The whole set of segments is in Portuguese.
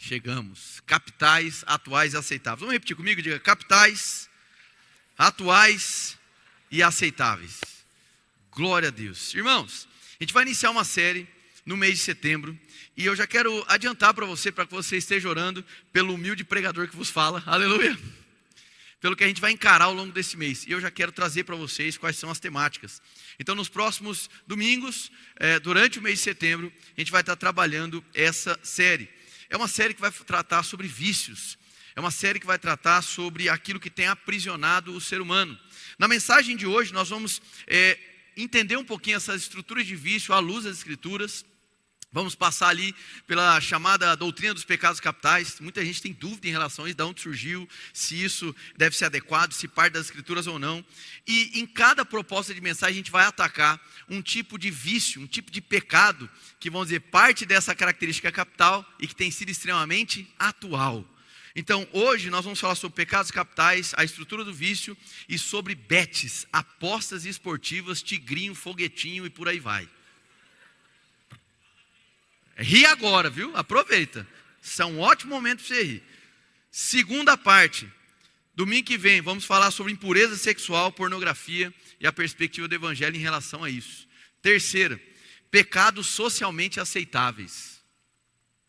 Chegamos. Capitais, atuais e aceitáveis. Vamos repetir comigo? Diga capitais, atuais e aceitáveis. Glória a Deus. Irmãos, a gente vai iniciar uma série no mês de setembro. E eu já quero adiantar para que você esteja orando pelo humilde pregador que vos fala. Aleluia. Pelo que a gente vai encarar ao longo desse mês. E eu já quero trazer para vocês quais são as temáticas. Então, nos próximos domingos, durante o mês de setembro, a gente vai estar trabalhando essa série. É uma série que vai tratar sobre vícios. É uma série que vai tratar sobre aquilo que tem aprisionado o ser humano. Na mensagem de hoje, nós vamos entender um pouquinho essas estruturas de vício à luz das Escrituras. Vamos passar ali pela chamada doutrina dos pecados capitais. Muita gente tem dúvida em relação a isso, de onde surgiu, se isso deve ser adequado, se parte das Escrituras ou não. E em cada proposta de mensagem a gente vai atacar um tipo de vício, um tipo de pecado, que vamos dizer, parte dessa característica capital e que tem sido extremamente atual. Então hoje nós vamos falar sobre pecados capitais, a estrutura do vício e sobre bets, apostas esportivas, tigrinho, foguetinho e por aí vai. Ri agora, viu? Aproveita. Isso é um ótimo momento para você rir. Segunda parte. Domingo que vem, vamos falar sobre impureza sexual, pornografia e a perspectiva do evangelho em relação a isso. Terceira, pecados socialmente aceitáveis.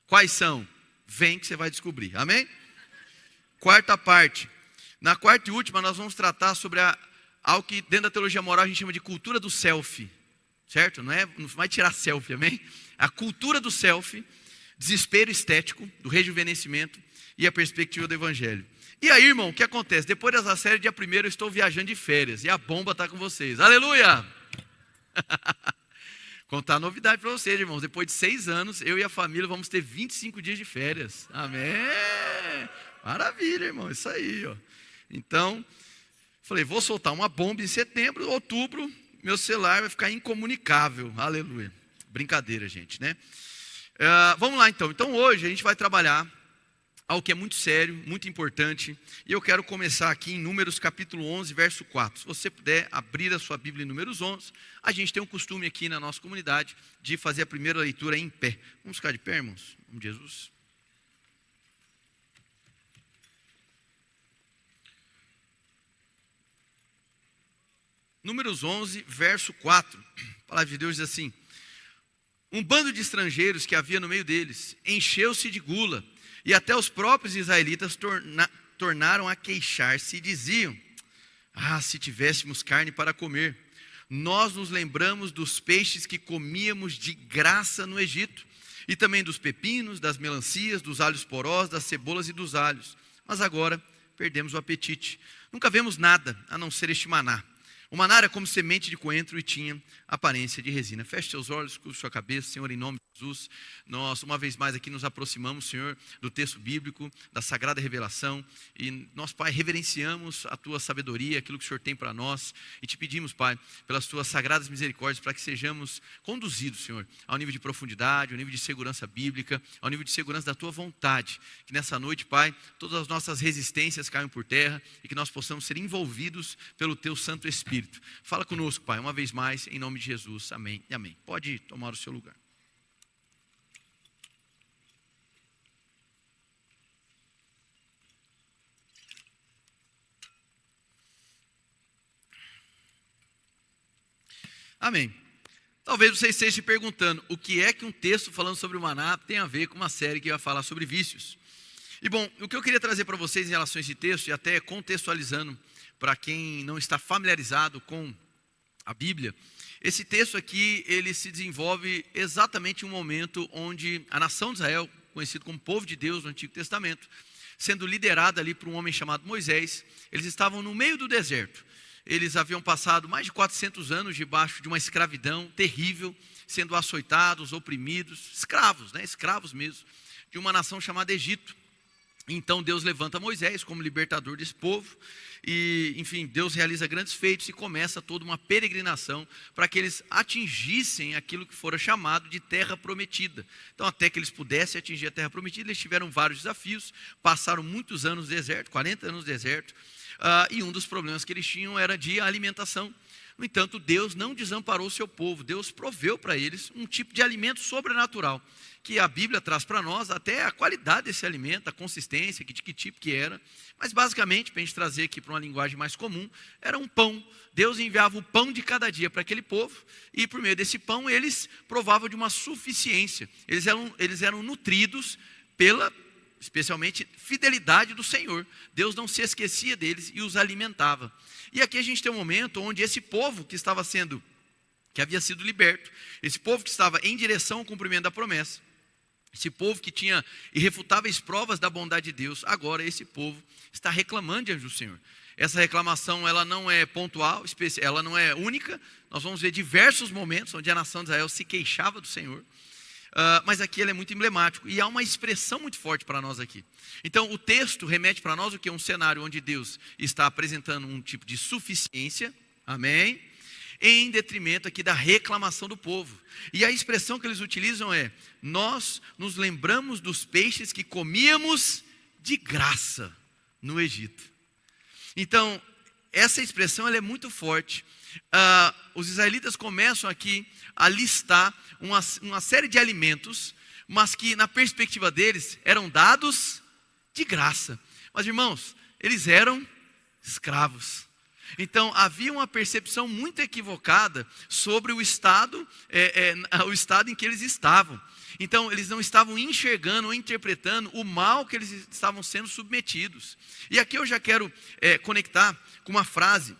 Quais são? Vem que você vai descobrir. Amém? Quarta parte. Na quarta e última, nós vamos tratar sobre algo que dentro da teologia moral a gente chama de cultura do selfie. Certo? Não vai tirar selfie, amém? A cultura do selfie, desespero estético, do rejuvenescimento e a perspectiva do evangelho. E aí, irmão, o que acontece? Depois dessa série, dia 1º, eu estou viajando de férias e a bomba está com vocês. Aleluia! Contar a novidade para vocês, irmãos. Depois de 6 anos, eu e a família vamos ter 25 dias de férias. Amém! Maravilha, irmão, isso aí, ó. Então, falei, vou soltar uma bomba em setembro, outubro, meu celular vai ficar incomunicável. Aleluia. Brincadeira, gente, né? Vamos lá, então. Então, hoje a gente vai trabalhar algo que é muito sério, muito importante. E eu quero começar aqui em Números capítulo 11, verso 4. Se você puder abrir a sua Bíblia em Números 11. A gente tem um costume aqui na nossa comunidade de fazer a primeira leitura em pé. Vamos ficar de pé, irmãos? Em nome de Jesus. Números 11, verso 4, a palavra de Deus diz assim: um bando de estrangeiros que havia no meio deles encheu-se de gula, e até os próprios israelitas tornaram a queixar-se e diziam: se tivéssemos carne para comer, nós nos lembramos dos peixes que comíamos de graça no Egito, e também dos pepinos, das melancias, dos alhos porós, das cebolas e dos alhos, mas agora perdemos o apetite, nunca vemos nada a não ser este maná. O maná era como semente de coentro e tinha aparência de resina. Feche seus olhos, curve sua cabeça, Senhor, em nome de Jesus. Nós, uma vez mais aqui, nos aproximamos, Senhor, do texto bíblico, da sagrada revelação. E nós, Pai, reverenciamos a Tua sabedoria, aquilo que o Senhor tem para nós. E te pedimos, Pai, pelas Tuas sagradas misericórdias, para que sejamos conduzidos, Senhor, ao nível de profundidade, ao nível de segurança bíblica, ao nível de segurança da Tua vontade. Que nessa noite, Pai, todas as nossas resistências caiam por terra e que nós possamos ser envolvidos pelo Teu Santo Espírito. Fala conosco, Pai, uma vez mais, em nome de Jesus, amém e amém. Pode tomar o seu lugar. Amém. Talvez você esteja se perguntando, o que é que um texto falando sobre o maná tem a ver com uma série que vai falar sobre vícios? E bom, o que eu queria trazer para vocês em relação a esse texto, e até contextualizando para quem não está familiarizado com a Bíblia, esse texto aqui, ele se desenvolve exatamente em um momento onde a nação de Israel, conhecido como povo de Deus no Antigo Testamento, sendo liderada ali por um homem chamado Moisés, eles estavam no meio do deserto. Eles haviam passado mais de 400 anos debaixo de uma escravidão terrível, sendo açoitados, oprimidos, escravos, né? Escravos mesmo, de uma nação chamada Egito. Então Deus levanta Moisés como libertador desse povo e, enfim, Deus realiza grandes feitos e começa toda uma peregrinação para que eles atingissem aquilo que fora chamado de terra prometida. Então, até que eles pudessem atingir a terra prometida, eles tiveram vários desafios, passaram muitos anos no deserto, 40 anos no deserto, e um dos problemas que eles tinham era de alimentação. No entanto, Deus não desamparou o seu povo. Deus proveu para eles um tipo de alimento sobrenatural, que a Bíblia traz para nós até a qualidade desse alimento, a consistência, de que tipo que era. Mas basicamente, para a gente trazer aqui para uma linguagem mais comum, era um pão. Deus enviava o pão de cada dia para aquele povo, e por meio desse pão eles provavam de uma suficiência. Eles eram nutridos pela, especialmente, fidelidade do Senhor. Deus não se esquecia deles e os alimentava. E aqui a gente tem um momento onde esse povo que havia sido liberto, esse povo que estava em direção ao cumprimento da promessa, esse povo que tinha irrefutáveis provas da bondade de Deus, agora esse povo está reclamando diante do Senhor. Essa reclamação, ela não é pontual, ela não é única. Nós vamos ver diversos momentos onde a nação de Israel se queixava do Senhor. Mas aqui ele é muito emblemático, e há uma expressão muito forte para nós aqui. Então o texto remete para nós o que é um cenário onde Deus está apresentando um tipo de suficiência, amém, em detrimento aqui da reclamação do povo. E a expressão que eles utilizam é: nós nos lembramos dos peixes que comíamos de graça no Egito. Então essa expressão ela é muito forte. Os israelitas começam aqui a listar uma série de alimentos, mas que na perspectiva deles eram dados de graça. Mas irmãos, eles eram escravos. Então havia uma percepção muito equivocada sobre o estado em que eles estavam. Então eles não estavam enxergando ou interpretando o mal que eles estavam sendo submetidos. E aqui eu já quero conectar com uma frase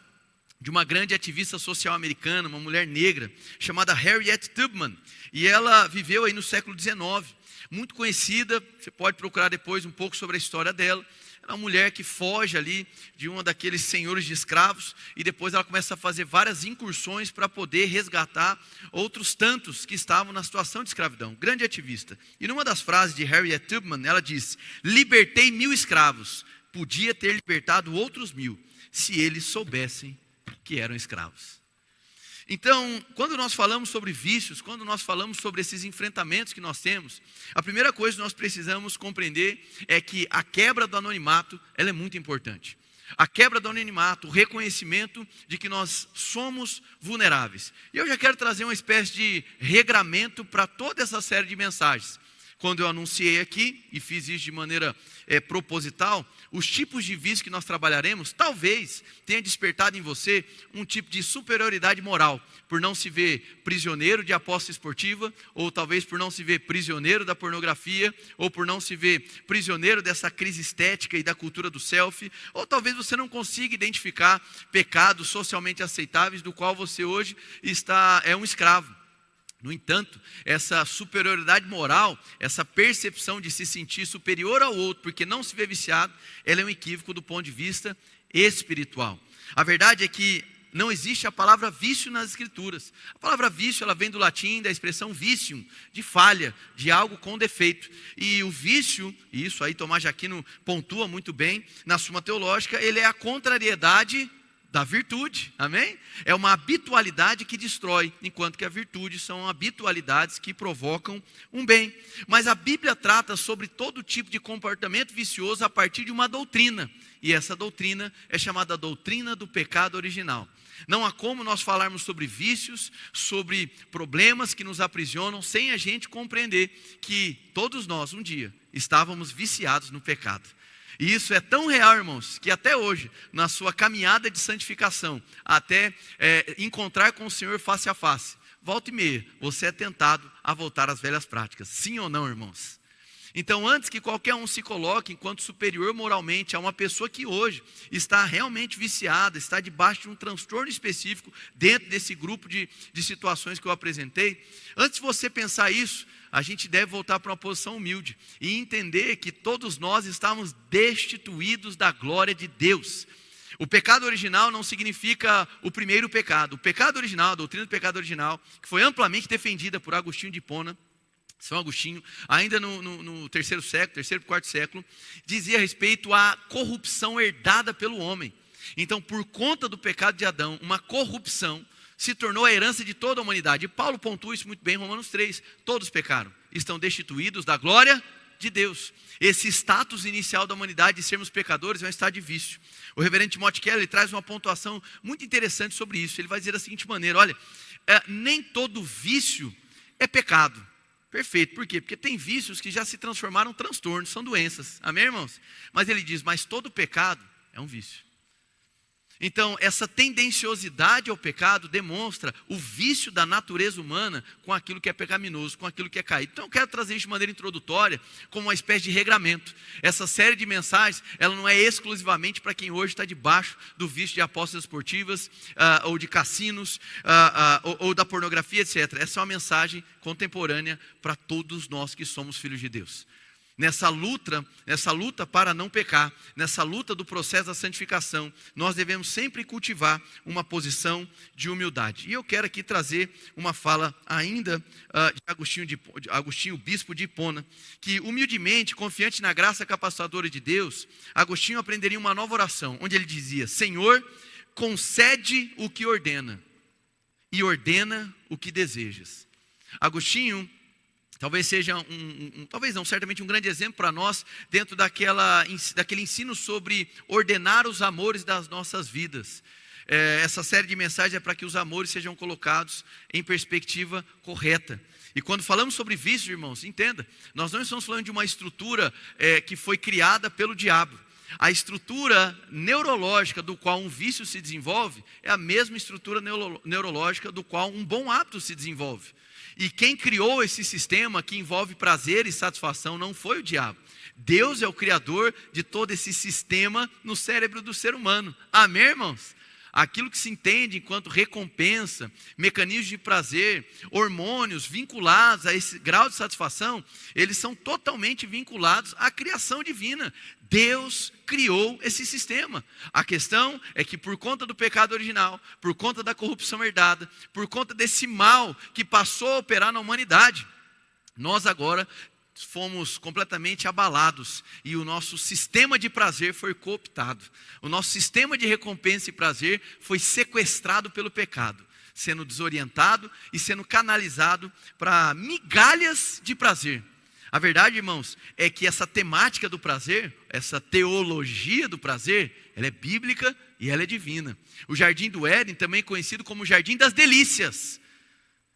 de uma grande ativista social americana, uma mulher negra, chamada Harriet Tubman. E ela viveu aí no século XIX, muito conhecida. Você pode procurar depois um pouco sobre a história dela. Ela é uma mulher que foge ali de um daqueles senhores de escravos, e depois ela começa a fazer várias incursões para poder resgatar outros tantos que estavam na situação de escravidão. Grande ativista. E numa das frases de Harriet Tubman, ela diz: libertei 1000 escravos, podia ter libertado outros 1000, se eles soubessem que eram escravos. Então, quando nós falamos sobre vícios, quando nós falamos sobre esses enfrentamentos que nós temos, a primeira coisa que nós precisamos compreender é que a quebra do anonimato, ela é muito importante. A quebra do anonimato, o reconhecimento de que nós somos vulneráveis. E eu já quero trazer uma espécie de regramento para toda essa série de mensagens. Quando eu anunciei aqui, e fiz isso de maneira proposital, os tipos de vício que nós trabalharemos, talvez tenha despertado em você um tipo de superioridade moral, por não se ver prisioneiro de aposta esportiva, ou talvez por não se ver prisioneiro da pornografia, ou por não se ver prisioneiro dessa crise estética e da cultura do selfie, ou talvez você não consiga identificar pecados socialmente aceitáveis do qual você hoje é um escravo. No entanto, essa superioridade moral, essa percepção de se sentir superior ao outro porque não se vê viciado, ela é um equívoco do ponto de vista espiritual. A verdade é que não existe a palavra vício nas escrituras. A palavra vício, ela vem do latim, da expressão vicium, de falha, de algo com defeito. E o vício, e isso aí Tomás de Aquino pontua muito bem na Suma Teológica, ele é a contrariedade da virtude, amém? É uma habitualidade que destrói, enquanto que a virtude são habitualidades que provocam um bem. Mas a Bíblia trata sobre todo tipo de comportamento vicioso a partir de uma doutrina, e essa doutrina é chamada doutrina do pecado original. Não há como nós falarmos sobre vícios, sobre problemas que nos aprisionam, sem a gente compreender que todos nós um dia estávamos viciados no pecado. E isso é tão real, irmãos, que até hoje, na sua caminhada de santificação, até encontrar com o Senhor face a face, volta e meia, você é tentado a voltar às velhas práticas. Sim ou não, irmãos? Então, antes que qualquer um se coloque enquanto superior moralmente a uma pessoa que hoje está realmente viciada, está debaixo de um transtorno específico, dentro desse grupo de situações que eu apresentei, antes de você pensar isso, a gente deve voltar para uma posição humilde e entender que todos nós estamos destituídos da glória de Deus. O pecado original não significa o primeiro pecado. O pecado original, a doutrina do pecado original, que foi amplamente defendida por Agostinho de Hipona, São Agostinho, ainda no terceiro e quarto século, dizia a respeito à corrupção herdada pelo homem. Então, por conta do pecado de Adão, uma corrupção se tornou a herança de toda a humanidade. E Paulo pontua isso muito bem em Romanos 3. Todos pecaram, estão destituídos da glória de Deus. Esse status inicial da humanidade de sermos pecadores é um estado de vício. O reverendo Timothy Keller traz uma pontuação muito interessante sobre isso. Ele vai dizer da seguinte maneira: olha, nem todo vício é pecado. Perfeito, por quê? Porque tem vícios que já se transformaram em transtornos, são doenças, amém, irmãos? Mas ele diz, mas todo pecado é um vício. Então, essa tendenciosidade ao pecado demonstra o vício da natureza humana com aquilo que é pecaminoso, com aquilo que é caído. Então, eu quero trazer isso de maneira introdutória, como uma espécie de regramento. Essa série de mensagens, ela não é exclusivamente para quem hoje está debaixo do vício de apostas esportivas, ou de cassinos, ou da pornografia, etc. Essa é uma mensagem contemporânea para todos nós que somos filhos de Deus. Nessa luta para não pecar, nessa luta do processo da santificação, nós devemos sempre cultivar uma posição de humildade. E eu quero aqui trazer uma fala ainda de Agostinho, bispo de Hipona, que humildemente, confiante na graça capacitadora de Deus, Agostinho aprenderia uma nova oração, onde ele dizia: Senhor, concede o que ordena e ordena o que desejas. Agostinho talvez seja talvez não, certamente um grande exemplo para nós, dentro daquele ensino sobre ordenar os amores das nossas vidas. Essa série de mensagens é para que os amores sejam colocados em perspectiva correta. E quando falamos sobre vícios, irmãos, entenda, nós não estamos falando de uma estrutura que foi criada pelo diabo. A estrutura neurológica do qual um vício se desenvolve é a mesma estrutura neurológica do qual um bom hábito se desenvolve. E quem criou esse sistema que envolve prazer e satisfação não foi o diabo. Deus é o criador de todo esse sistema no cérebro do ser humano. Amém, irmãos? Aquilo que se entende enquanto recompensa, mecanismos de prazer, hormônios vinculados a esse grau de satisfação, eles são totalmente vinculados à criação divina. Deus criou esse sistema. A questão é que por conta do pecado original, por conta da corrupção herdada, por conta desse mal que passou a operar na humanidade, nós agora fomos completamente abalados e o nosso sistema de prazer foi cooptado. O nosso sistema de recompensa e prazer foi sequestrado pelo pecado, sendo desorientado e sendo canalizado para migalhas de prazer. A verdade, irmãos, é que essa temática do prazer, essa teologia do prazer, ela é bíblica e ela é divina. O jardim do Éden, também conhecido como o jardim das delícias.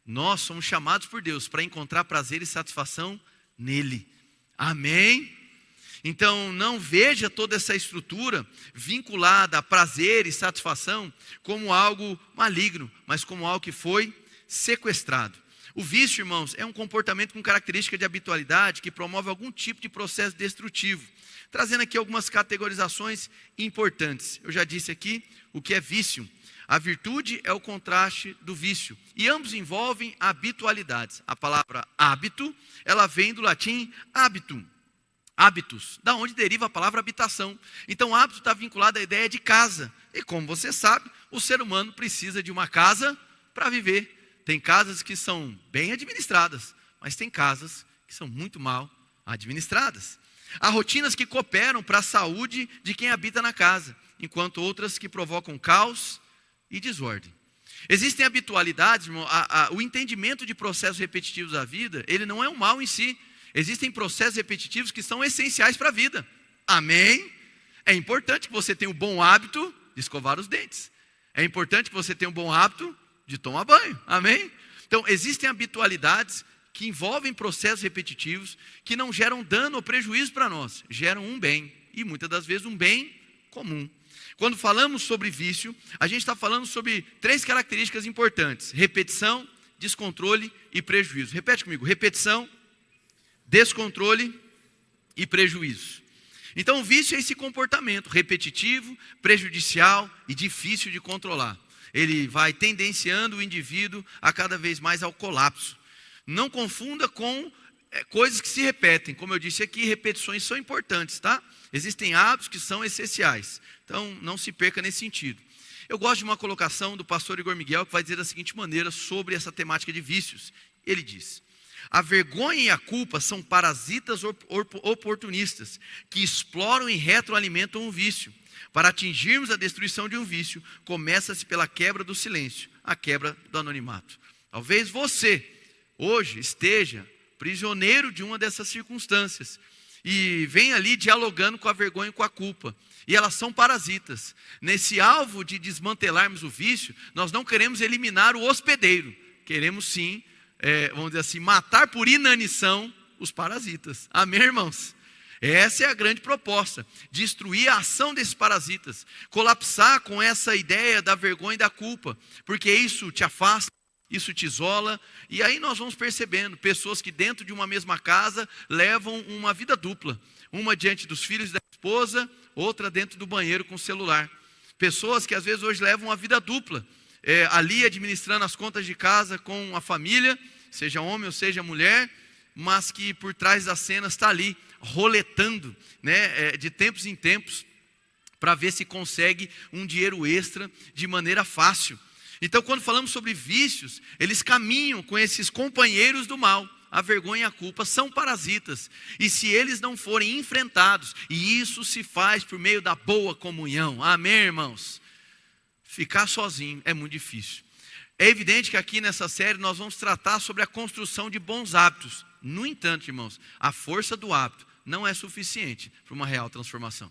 Nós somos chamados por Deus para encontrar prazer e satisfação nele. Amém? Então não veja toda essa estrutura vinculada a prazer e satisfação como algo maligno, mas como algo que foi sequestrado. O vício, irmãos, é um comportamento com característica de habitualidade que promove algum tipo de processo destrutivo. Trazendo aqui algumas categorizações importantes. Eu já disse aqui o que é vício. A virtude é o contraste do vício. E ambos envolvem habitualidades. A palavra hábito, ela vem do latim habitum. Habitus, da onde deriva a palavra habitação. Então, hábito está vinculado à ideia de casa. E como você sabe, o ser humano precisa de uma casa para viver. Tem casas que são bem administradas, mas tem casas que são muito mal administradas. Há rotinas que cooperam para a saúde de quem habita na casa, enquanto outras que provocam caos e desordem. Existem habitualidades, irmão, o entendimento de processos repetitivos da vida, ele não é um mal em si. Existem processos repetitivos que são essenciais para a vida. Amém? É importante que você tenha o bom hábito de escovar os dentes. É importante que você tenha o bom hábito de tomar banho. Amém? Então, existem habitualidades que envolvem processos repetitivos que não geram dano ou prejuízo para nós. Geram um bem, e muitas das vezes um bem comum. Quando falamos sobre vício, a gente está falando sobre 3 características importantes: repetição, descontrole e prejuízo. Repete comigo: repetição, descontrole e prejuízo. Então o vício é esse comportamento repetitivo, prejudicial e difícil de controlar. Ele vai tendenciando o indivíduo a cada vez mais ao colapso. Não confunda com coisas que se repetem. Como eu disse aqui, repetições são importantes, tá? Existem hábitos que são essenciais. Então não se perca nesse sentido. Eu gosto de uma colocação do pastor Igor Miguel que vai dizer da seguinte maneira sobre essa temática de vícios. Ele diz: a vergonha e a culpa são parasitas oportunistas que exploram e retroalimentam o vício. Para atingirmos a destruição de um vício, começa-se pela quebra do silêncio, a quebra do anonimato. Talvez você hoje esteja prisioneiro de uma dessas circunstâncias. E vem ali dialogando com a vergonha e com a culpa. E elas são parasitas. Nesse alvo de desmantelarmos o vício, nós não queremos eliminar o hospedeiro. Queremos sim, vamos dizer assim, matar por inanição os parasitas. Amém, irmãos? Essa é a grande proposta, destruir a ação desses parasitas, colapsar com essa ideia da vergonha e da culpa, porque isso te afasta, isso te isola, e aí nós vamos percebendo pessoas que dentro de uma mesma casa levam uma vida dupla, uma diante dos filhos da esposa, outra dentro do banheiro com o celular. Pessoas que às vezes hoje levam uma vida dupla, ali administrando as contas de casa com a família, seja homem ou seja mulher, mas que por trás das cenas está ali, roletando, né, de tempos em tempos, para ver se consegue um dinheiro extra de maneira fácil. Então, quando falamos sobre vícios, eles caminham com esses companheiros do mal. A vergonha e a culpa são parasitas, e se eles não forem enfrentados, e isso se faz por meio da boa comunhão, amém, irmãos? Ficar sozinho é muito difícil. É evidente que aqui nessa série nós vamos tratar sobre a construção de bons hábitos. No entanto, irmãos, a força do hábito não é suficiente para uma real transformação.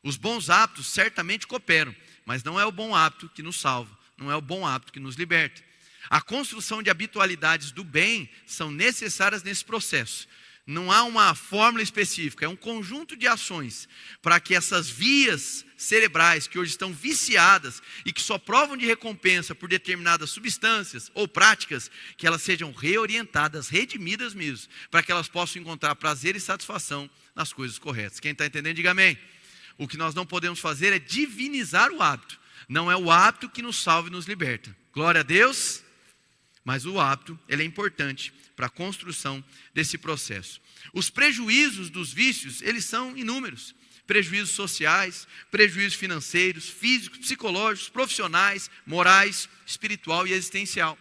Os bons hábitos certamente cooperam, mas não é o bom hábito que nos salva, não é o bom hábito que nos liberta. A construção de habitualidades do bem são necessárias nesse processo. Não há uma fórmula específica, é um conjunto de ações para que essas vias cerebrais que hoje estão viciadas e que só provam de recompensa por determinadas substâncias ou práticas, que elas sejam reorientadas, redimidas mesmo, para que elas possam encontrar prazer e satisfação nas coisas corretas. Quem está entendendo, diga amém. O que nós não podemos fazer é divinizar o hábito. Não é o hábito que nos salva e nos liberta. Glória a Deus. Mas o hábito, ele é importante para a construção desse processo. Os prejuízos dos vícios, eles são inúmeros. Prejuízos sociais, prejuízos financeiros, físicos, psicológicos, profissionais, morais, espiritual e existencial.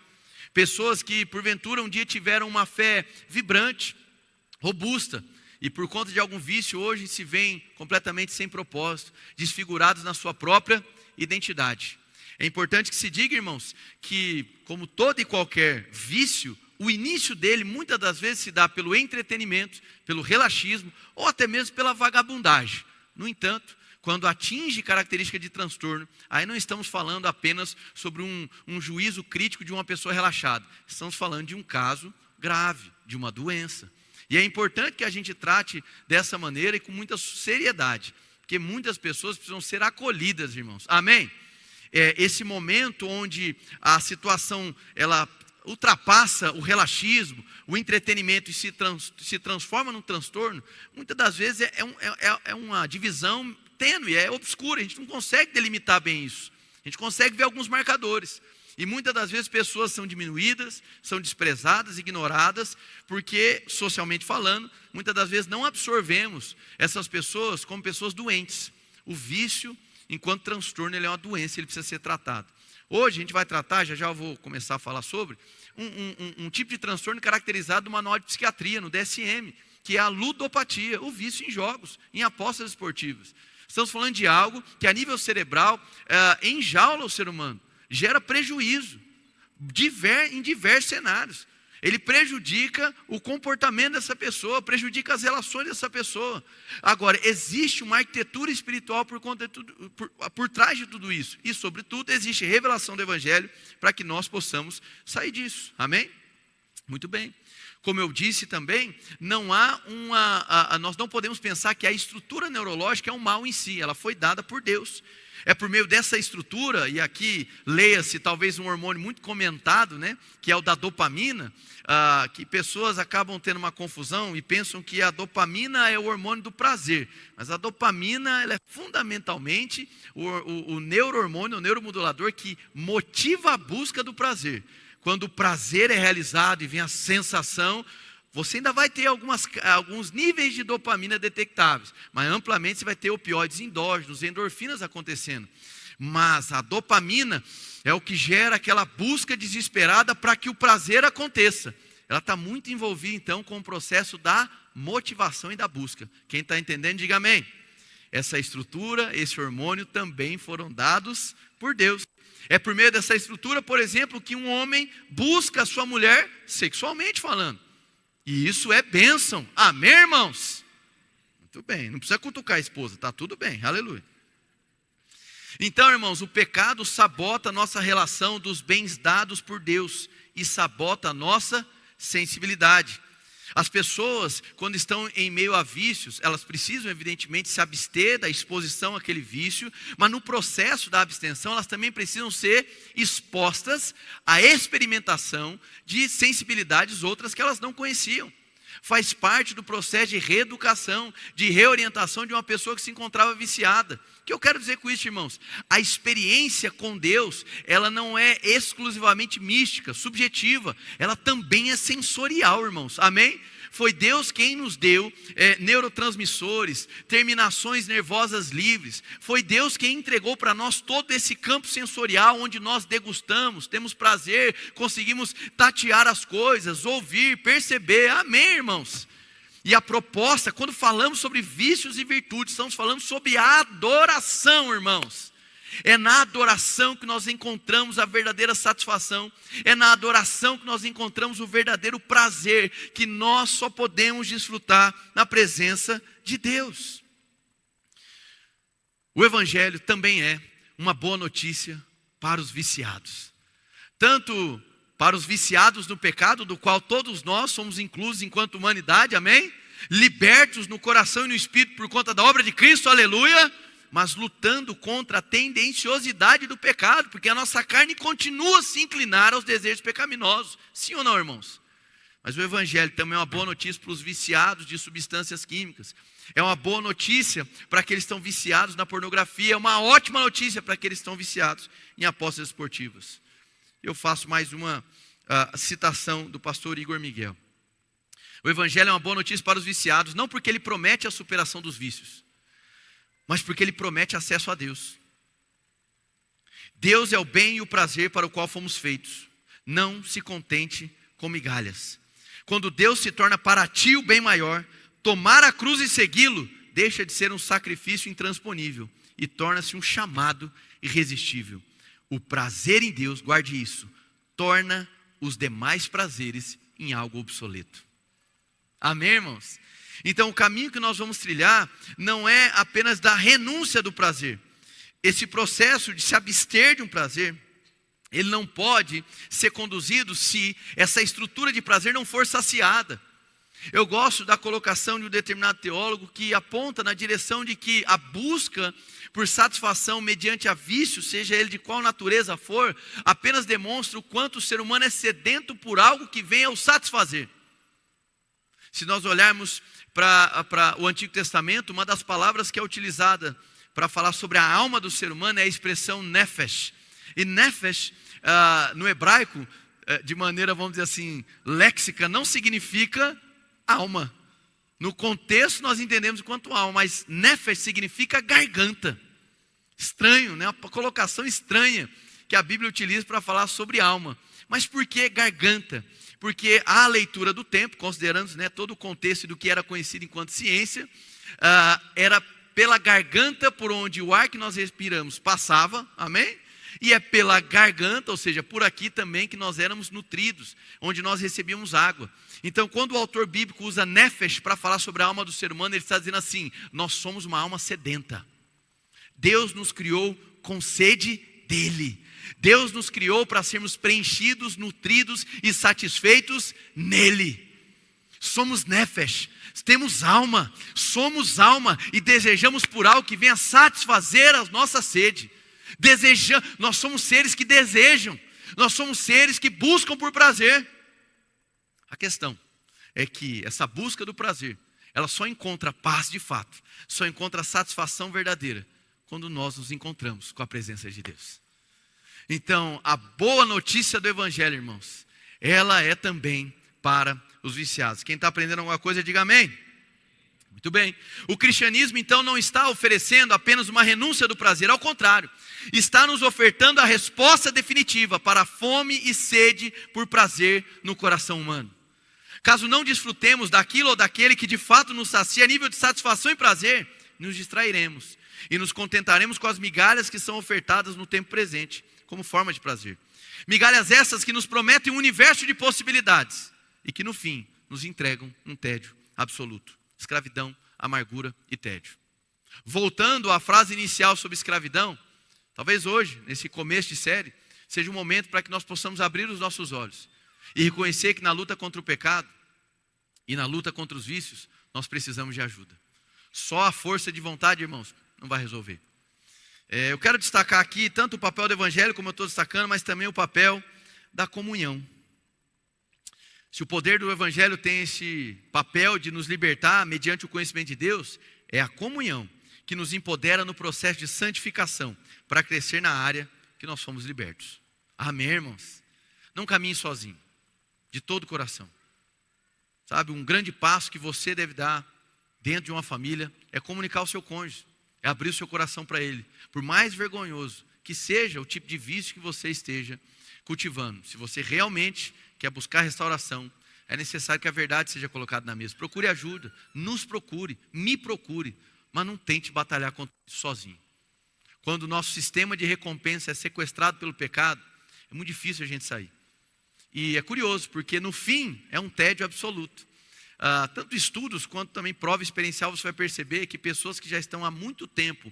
Pessoas que porventura um dia tiveram uma fé vibrante, robusta, e por conta de algum vício hoje se veem completamente sem propósito, desfigurados na sua própria identidade. É importante que se diga, irmãos, que como todo e qualquer vício, o início dele muitas das vezes se dá pelo entretenimento, pelo relaxismo ou até mesmo pela vagabundagem. No entanto, quando atinge característica de transtorno, aí não estamos falando apenas sobre um juízo crítico de uma pessoa relaxada. Estamos falando de um caso grave, de uma doença. E é importante que a gente trate dessa maneira e com muita seriedade, porque muitas pessoas precisam ser acolhidas, irmãos. Amém? Esse momento onde a situação ela ultrapassa o relaxismo, o entretenimento e se transforma num transtorno, muitas das vezes é uma divisão tênue, é obscura, a gente não consegue delimitar bem isso. A gente consegue ver alguns marcadores. E muitas das vezes pessoas são diminuídas, são desprezadas, ignoradas, porque, socialmente falando, muitas das vezes não absorvemos essas pessoas como pessoas doentes. O vício, enquanto transtorno, ele é uma doença, ele precisa ser tratado. Hoje a gente vai tratar, já eu vou começar a falar sobre, um tipo de transtorno caracterizado no manual de psiquiatria, no DSM, que é a ludopatia, o vício em jogos, em apostas esportivas. Estamos falando de algo que a nível cerebral enjaula o ser humano, gera prejuízo em diversos cenários. Ele prejudica o comportamento dessa pessoa, prejudica as relações dessa pessoa. Agora, existe uma arquitetura espiritual por trás de tudo isso. E, sobretudo, existe revelação do Evangelho para que nós possamos sair disso. Amém? Muito bem. Como eu disse também, nós não podemos pensar que a estrutura neurológica é um mal em si. Ela foi dada por Deus. É por meio dessa estrutura, e aqui leia-se talvez um hormônio muito comentado, né, que é o da dopamina, que pessoas acabam tendo uma confusão e pensam que a dopamina é o hormônio do prazer. Mas a dopamina ela é fundamentalmente o neuro-hormônio, o neuromodulador que motiva a busca do prazer. Quando o prazer é realizado e vem a sensação, você ainda vai ter alguns níveis de dopamina detectáveis, mas amplamente você vai ter opioides endógenos, endorfinas acontecendo. Mas a dopamina é o que gera aquela busca desesperada para que o prazer aconteça. Ela está muito envolvida então com o processo da motivação e da busca. Quem está entendendo, diga amém. Essa estrutura, esse hormônio também foram dados por Deus. É por meio dessa estrutura, por exemplo, que um homem busca a sua mulher sexualmente falando. E isso é bênção. Amém, irmãos? Muito bem, não precisa cutucar a esposa, está tudo bem, aleluia. Então, irmãos, o pecado sabota a nossa relação dos bens dados por Deus e sabota a nossa sensibilidade. As pessoas, quando estão em meio a vícios, elas precisam evidentemente se abster da exposição àquele vício, mas no processo da abstenção, elas também precisam ser expostas à experimentação de sensibilidades outras que elas não conheciam. Faz parte do processo de reeducação, de reorientação de uma pessoa que se encontrava viciada. O que eu quero dizer com isso, irmãos? A experiência com Deus, ela não é exclusivamente mística, subjetiva, ela também é sensorial, irmãos, amém? Foi Deus quem nos deu neurotransmissores, terminações nervosas livres. Foi Deus quem entregou para nós todo esse campo sensorial, onde nós degustamos, temos prazer, conseguimos tatear as coisas, ouvir, perceber. Amém, irmãos? E a proposta, quando falamos sobre vícios e virtudes, estamos falando sobre adoração, irmãos. É na adoração que nós encontramos a verdadeira satisfação. É na adoração que nós encontramos o verdadeiro prazer, que nós só podemos desfrutar na presença de Deus. O Evangelho também é uma boa notícia para os viciados. Tanto para os viciados no pecado, do qual todos nós somos inclusos enquanto humanidade, amém? Libertos no coração e no espírito por conta da obra de Cristo, aleluia. Mas lutando contra a tendenciosidade do pecado, porque a nossa carne continua a se inclinar aos desejos pecaminosos. Sim ou não, irmãos? Mas o Evangelho também é uma boa notícia para os viciados de substâncias químicas. É uma boa notícia para aqueles que estão viciados na pornografia. É uma ótima notícia para aqueles que estão viciados em apostas esportivas. Eu faço mais uma citação do pastor Igor Miguel. O Evangelho é uma boa notícia para os viciados, não porque ele promete a superação dos vícios, mas porque ele promete acesso a Deus. Deus é o bem e o prazer para o qual fomos feitos. Não se contente com migalhas. Quando Deus se torna para ti o bem maior, tomar a cruz e segui-lo, deixa de ser um sacrifício intransponível e torna-se um chamado irresistível. O prazer em Deus, guarde isso, torna os demais prazeres em algo obsoleto. Amém, irmãos? Então o caminho que nós vamos trilhar não é apenas da renúncia do prazer. Esse processo de se abster de um prazer, ele não pode ser conduzido se essa estrutura de prazer não for saciada. Eu gosto da colocação de um determinado teólogo que aponta na direção de que a busca por satisfação mediante a vício, seja ele de qual natureza for, apenas demonstra o quanto o ser humano é sedento por algo que venha o satisfazer. Se nós olharmos para o Antigo Testamento, uma das palavras que é utilizada para falar sobre a alma do ser humano é a expressão nefesh. E nefesh, no hebraico, de maneira, vamos dizer assim, léxica, não significa alma. No contexto nós entendemos quanto alma, mas nefesh significa garganta. Estranho, né? Uma colocação estranha que a Bíblia utiliza para falar sobre alma. Mas por que garganta? Porque a leitura do tempo, considerando, né, todo o contexto do que era conhecido enquanto ciência, era pela garganta por onde o ar que nós respiramos passava, amém? E é pela garganta, ou seja, por aqui também que nós éramos nutridos, onde nós recebíamos água. Então, quando o autor bíblico usa nefesh para falar sobre a alma do ser humano, ele está dizendo assim: nós somos uma alma sedenta. Deus nos criou com sede dele. Deus nos criou para sermos preenchidos, nutridos e satisfeitos nele. Somos nefesh, temos alma, somos alma e desejamos por algo que venha satisfazer a nossa sede. Nós somos seres que desejam, nós somos seres que buscam por prazer. A questão é que essa busca do prazer, ela só encontra paz de fato, só encontra satisfação verdadeira quando nós nos encontramos com a presença de Deus. Então, a boa notícia do Evangelho, irmãos, ela é também para os viciados. Quem está aprendendo alguma coisa, diga amém. Muito bem. O cristianismo, então, não está oferecendo apenas uma renúncia do prazer, ao contrário, está nos ofertando a resposta definitiva para a fome e sede por prazer no coração humano. Caso não desfrutemos daquilo ou daquele que de fato nos sacia a nível de satisfação e prazer, nos distrairemos e nos contentaremos com as migalhas que são ofertadas no tempo presente, como forma de prazer. Migalhas essas que nos prometem um universo de possibilidades e que no fim nos entregam um tédio absoluto. Escravidão, amargura e tédio. Voltando à frase inicial sobre escravidão, talvez hoje, nesse começo de série, seja um momento para que nós possamos abrir os nossos olhos e reconhecer que na luta contra o pecado e na luta contra os vícios, nós precisamos de ajuda. Só a força de vontade, irmãos, não vai resolver. Eu quero destacar aqui tanto o papel do evangelho, como eu estou destacando, mas também o papel da comunhão. Se o poder do evangelho tem esse papel de nos libertar mediante o conhecimento de Deus, é a comunhão que nos empodera no processo de santificação para crescer na área que nós fomos libertos. Amém, irmãos? Não caminhe sozinho, de todo o coração. Sabe, um grande passo que você deve dar dentro de uma família é comunicar o seu cônjuge, é abrir o seu coração para ele. Por mais vergonhoso que seja o tipo de vício que você esteja cultivando, se você realmente quer buscar restauração, é necessário que a verdade seja colocada na mesa. Procure ajuda, nos procure, me procure, mas não tente batalhar contra isso sozinho. Quando o nosso sistema de recompensa é sequestrado pelo pecado, é muito difícil a gente sair. E é curioso, porque no fim é um tédio absoluto. Tanto estudos quanto também prova experiencial, você vai perceber que pessoas que já estão há muito tempo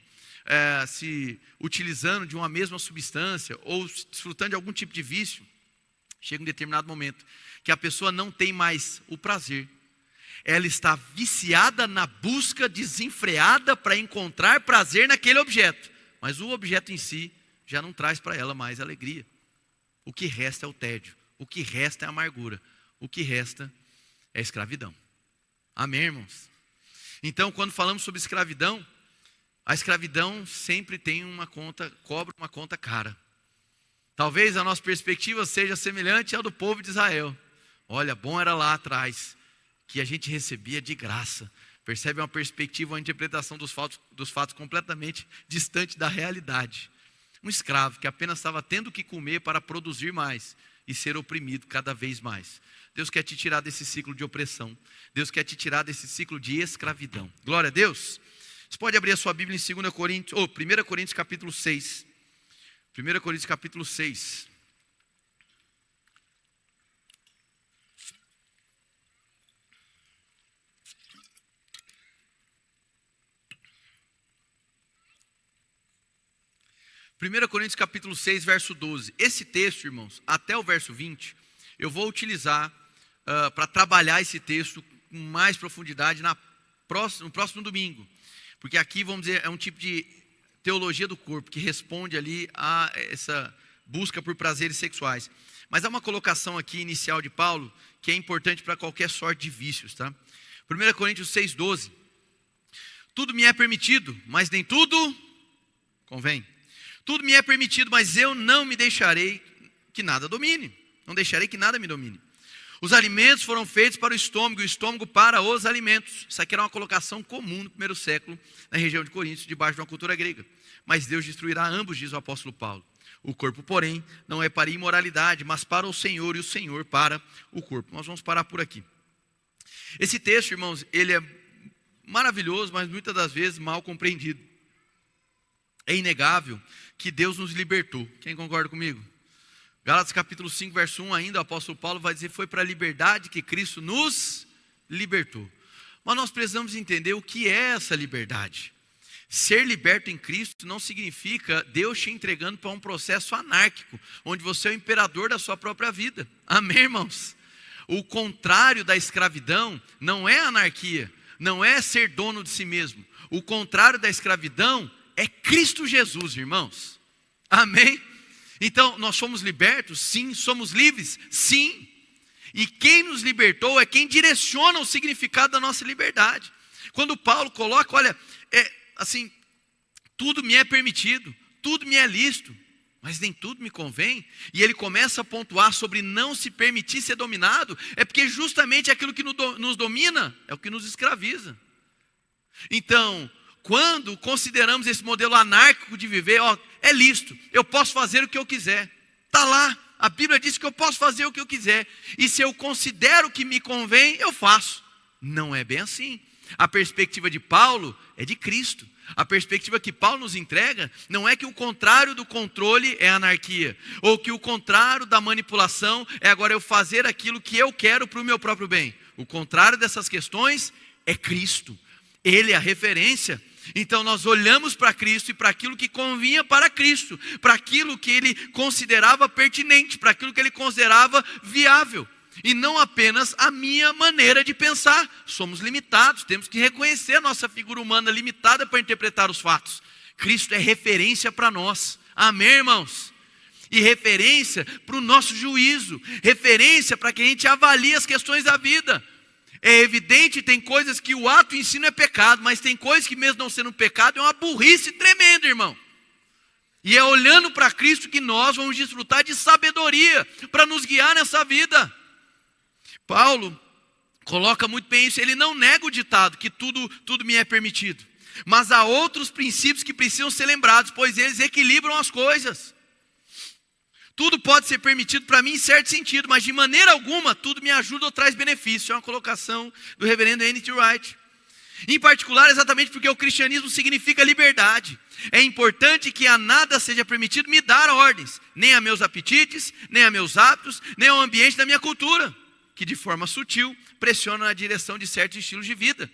se utilizando de uma mesma substância ou desfrutando de algum tipo de vício, chega um determinado momento que a pessoa não tem mais o prazer. Ela está viciada na busca desenfreada para encontrar prazer naquele objeto. Mas o objeto em si já não traz para ela mais alegria. O que resta é o tédio. O que resta é a amargura. O que resta é a escravidão. Amém, irmãos? Então, quando falamos sobre escravidão, a escravidão sempre tem cobra uma conta cara. Talvez a nossa perspectiva seja semelhante à do povo de Israel. Olha, bom era lá atrás, que a gente recebia de graça. Percebe uma perspectiva, uma interpretação dos fatos completamente distante da realidade. Um escravo que apenas estava tendo que comer para produzir mais e ser oprimido cada vez mais. Deus quer te tirar desse ciclo de opressão. Deus quer te tirar desse ciclo de escravidão. Glória a Deus. Você pode abrir a sua Bíblia em 1 Coríntios capítulo 6. 1 Coríntios capítulo 6. Primeira Coríntios capítulo 6, verso 12. Esse texto, irmãos, até o verso 20, eu vou utilizar para trabalhar esse texto com mais profundidade no próximo domingo. Porque aqui, vamos dizer, é um tipo de teologia do corpo, que responde ali a essa busca por prazeres sexuais. Mas há uma colocação aqui inicial de Paulo, que é importante para qualquer sorte de vícios, tá? 1 Coríntios 6, 12. Tudo me é permitido, mas nem tudo convém. Tudo me é permitido, mas eu não me deixarei que nada domine. Não deixarei que nada me domine. Os alimentos foram feitos para o estômago, e o estômago para os alimentos. Isso aqui era uma colocação comum no primeiro século, na região de Corinto, debaixo de uma cultura grega. Mas Deus destruirá ambos, diz o apóstolo Paulo. O corpo, porém, não é para a imoralidade, mas para o Senhor, e o Senhor para o corpo. Nós vamos parar por aqui. Esse texto, irmãos, ele é maravilhoso, mas muitas das vezes mal compreendido. É inegável que Deus nos libertou. Quem concorda comigo? Gálatas capítulo 5, verso 1 ainda, o apóstolo Paulo vai dizer, foi para a liberdade que Cristo nos libertou. Mas nós precisamos entender o que é essa liberdade. Ser liberto em Cristo não significa Deus te entregando para um processo anárquico, onde você é o imperador da sua própria vida. Amém, irmãos? O contrário da escravidão não é anarquia, não é ser dono de si mesmo. O contrário da escravidão é Cristo Jesus, irmãos. Amém? Então, nós somos libertos? Sim. Somos livres? Sim. E quem nos libertou é quem direciona o significado da nossa liberdade. Quando Paulo coloca, olha, assim, tudo me é permitido, tudo me é lícito, mas nem tudo me convém. E ele começa a pontuar sobre não se permitir ser dominado, é porque justamente aquilo que nos domina é o que nos escraviza. Então, quando consideramos esse modelo anárquico de viver, é lícito, eu posso fazer o que eu quiser. Está lá, a Bíblia diz que eu posso fazer o que eu quiser. E se eu considero que me convém, eu faço. Não é bem assim. A perspectiva de Paulo é de Cristo. A perspectiva que Paulo nos entrega não é que o contrário do controle é anarquia, ou que o contrário da manipulação é agora eu fazer aquilo que eu quero para o meu próprio bem. O contrário dessas questões é Cristo. Ele é a referência. Então nós olhamos para Cristo e para aquilo que convinha para Cristo, para aquilo que ele considerava pertinente, para aquilo que ele considerava viável. E não apenas a minha maneira de pensar. Somos limitados, temos que reconhecer a nossa figura humana limitada para interpretar os fatos. Cristo é referência para nós. Amém, irmãos? E referência para o nosso juízo, referência para que a gente avalie as questões da vida. É evidente, tem coisas que o ato em si não é pecado, mas tem coisas que mesmo não sendo pecado é uma burrice tremenda, irmão. E é olhando para Cristo que nós vamos desfrutar de sabedoria para nos guiar nessa vida. Paulo coloca muito bem isso, ele não nega o ditado que tudo me é permitido. Mas há outros princípios que precisam ser lembrados, pois eles equilibram as coisas. Tudo pode ser permitido para mim em certo sentido, mas de maneira alguma tudo me ajuda ou traz benefício. É uma colocação do reverendo N.T. Wright. Em particular, exatamente porque o cristianismo significa liberdade. É importante que a nada seja permitido me dar ordens, nem a meus apetites, nem a meus hábitos, nem ao ambiente da minha cultura, que de forma sutil pressiona na direção de certos estilos de vida.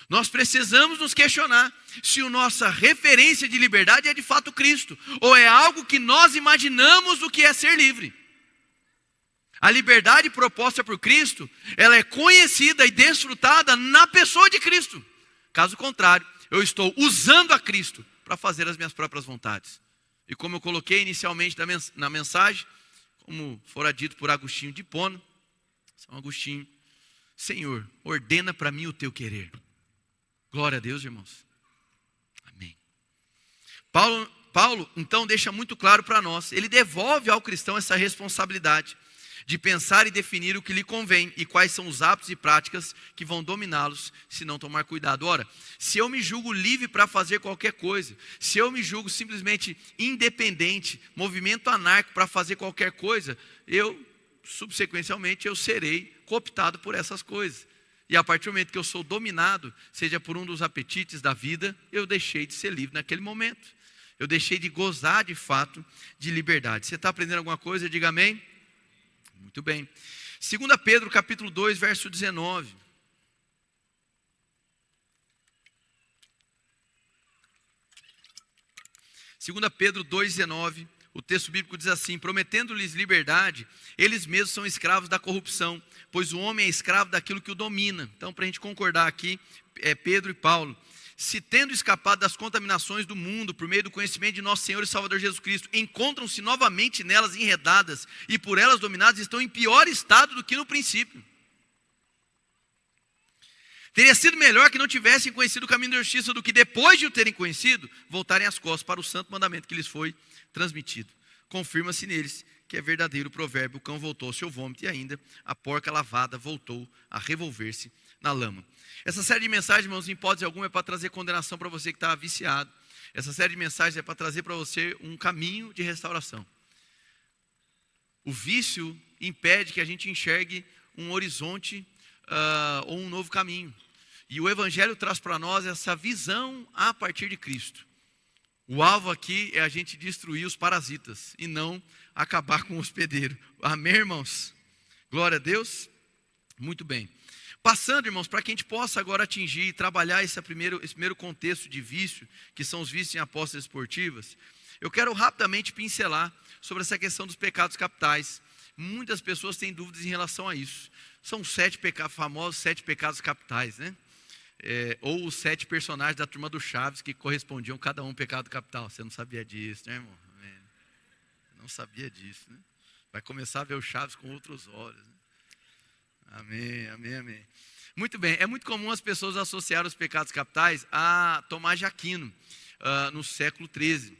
Nós precisamos nos questionar se a nossa referência de liberdade é de fato Cristo, ou é algo que nós imaginamos do que é ser livre. A liberdade proposta por Cristo, ela é conhecida e desfrutada na pessoa de Cristo. Caso contrário, eu estou usando a Cristo para fazer as minhas próprias vontades. E como eu coloquei inicialmente na mensagem, como fora dito por Agostinho de Hipona, São Agostinho, Senhor, ordena para mim o teu querer. Glória a Deus, irmãos. Amém. Paulo, então, deixa muito claro para nós. Ele devolve ao cristão essa responsabilidade de pensar e definir o que lhe convém e quais são os hábitos e práticas que vão dominá-los se não tomar cuidado. Ora, se eu me julgo livre para fazer qualquer coisa, se eu me julgo simplesmente independente, movimento anárquico para fazer qualquer coisa, subsequencialmente, eu serei cooptado por essas coisas. E a partir do momento que eu sou dominado, seja por um dos apetites da vida, eu deixei de ser livre naquele momento. Eu deixei de gozar de fato de liberdade. Você está aprendendo alguma coisa? Diga amém. Muito bem. 2 Pedro capítulo 2, verso 19. Pedro 2,19, o texto bíblico diz assim: prometendo-lhes liberdade, eles mesmos são escravos da corrupção, pois o homem é escravo daquilo que o domina. Então, para a gente concordar aqui, Pedro e Paulo, se tendo escapado das contaminações do mundo, por meio do conhecimento de nosso Senhor e Salvador Jesus Cristo, encontram-se novamente nelas enredadas, e por elas dominadas, estão em pior estado do que no princípio. Teria sido melhor que não tivessem conhecido o caminho da justiça, do que depois de o terem conhecido, voltarem as costas para o santo mandamento que lhes foi transmitido. Confirma-se neles que é verdadeiro o provérbio: o cão voltou ao seu vômito, e ainda a porca lavada voltou a revolver-se na lama. Essa série de mensagens, irmãos, em hipótese alguma, é para trazer condenação para você que está viciado. Essa série de mensagens é para trazer para você um caminho de restauração. O vício impede que a gente enxergue um horizonte ou um novo caminho. E o Evangelho traz para nós essa visão a partir de Cristo. O alvo aqui é a gente destruir os parasitas e não acabar com o hospedeiro. Amém, irmãos? Glória a Deus. Muito bem. Passando, irmãos, para que a gente possa agora atingir e trabalhar esse primeiro contexto de vício, que são os vícios em apostas esportivas, eu quero rapidamente pincelar sobre essa questão dos pecados capitais. Muitas pessoas têm dúvidas em relação a isso. São famosos 7 pecados capitais, né? Ou os 7 personagens da turma do Chaves que correspondiam cada um pecado capital. Você não sabia disso, né, irmão? Não sabia disso, né? Vai começar a ver o Chaves com outros olhos, né? Amém, amém, amém. Muito bem, é muito comum as pessoas associarem os pecados capitais a Tomás de Aquino, no século XIII.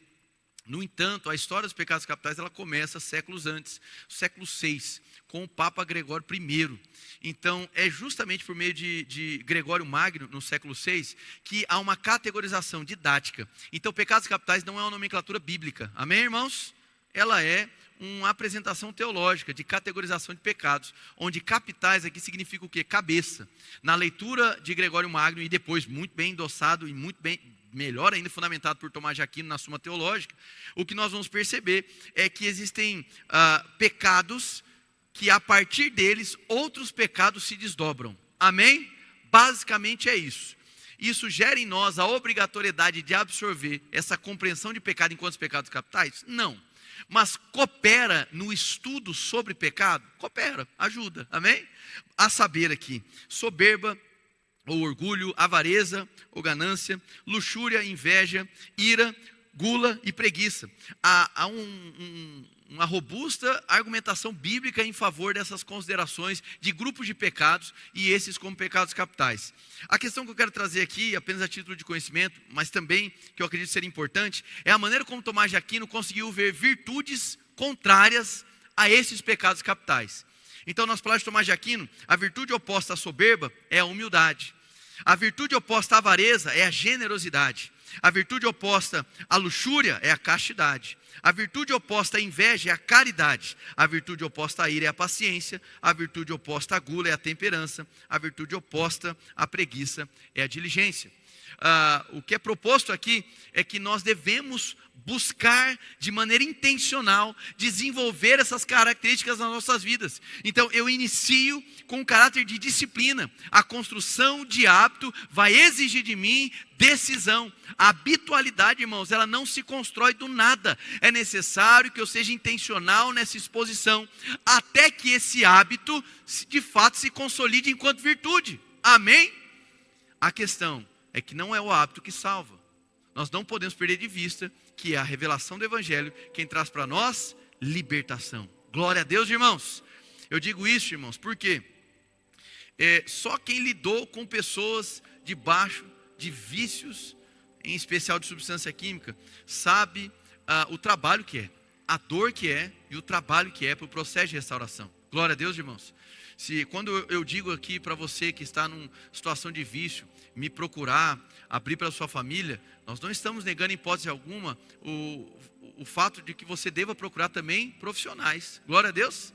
No entanto, a história dos pecados capitais ela começa séculos antes, século VI, com o Papa Gregório I. Então, é justamente por meio de Gregório Magno, no século VI, que há uma categorização didática. Então, pecados capitais não é uma nomenclatura bíblica. Amém, irmãos? Ela é uma apresentação teológica de categorização de pecados, onde capitais aqui significa o quê? Cabeça. Na leitura de Gregório Magno, e depois muito bem endossado e muito bem, melhor ainda fundamentado por Tomás de Aquino na Suma Teológica, o que nós vamos perceber é que existem pecados que a partir deles outros pecados se desdobram. Amém? Basicamente é isso. Isso gera em nós a obrigatoriedade de absorver essa compreensão de pecado enquanto pecados capitais? Não. Mas coopera no estudo sobre pecado? Coopera, ajuda, amém? A saber aqui, soberba ou orgulho, avareza ou ganância, luxúria, inveja, ira, gula e preguiça. Há uma robusta argumentação bíblica em favor dessas considerações de grupos de pecados e esses como pecados capitais. A questão que eu quero trazer aqui, apenas a título de conhecimento, mas também que eu acredito ser importante, é a maneira como Tomás de Aquino conseguiu ver virtudes contrárias a esses pecados capitais. Então, nas palavras de Tomás de Aquino, a virtude oposta à soberba é a humildade. A virtude oposta à avareza é a generosidade. A virtude oposta à luxúria é a castidade. A virtude oposta à inveja é a caridade. A virtude oposta à ira é a paciência. A virtude oposta à gula é a temperança. A virtude oposta à preguiça é a diligência. O que é proposto aqui é que nós devemos buscar de maneira intencional desenvolver essas características nas nossas vidas. Então eu inicio com o caráter de disciplina. A construção de hábito vai exigir de mim decisão. A habitualidade, irmãos, ela não se constrói do nada. É necessário que eu seja intencional nessa exposição, até que esse hábito de fato se consolide enquanto virtude. Amém? A questão é que não é o hábito que salva. Nós não podemos perder de vista que é a revelação do Evangelho quem traz para nós libertação. Glória a Deus, irmãos. Eu digo isso, irmãos, porque só quem lidou com pessoas debaixo de vícios, em especial de substância química, sabe o trabalho que é, a dor que é e o trabalho que é para o processo de restauração. Glória a Deus, irmãos. Quando eu digo aqui para você que está numa situação de vício, me procurar, abrir para a sua família, nós não estamos negando em hipótese alguma o fato de que você deva procurar também profissionais. Glória a Deus.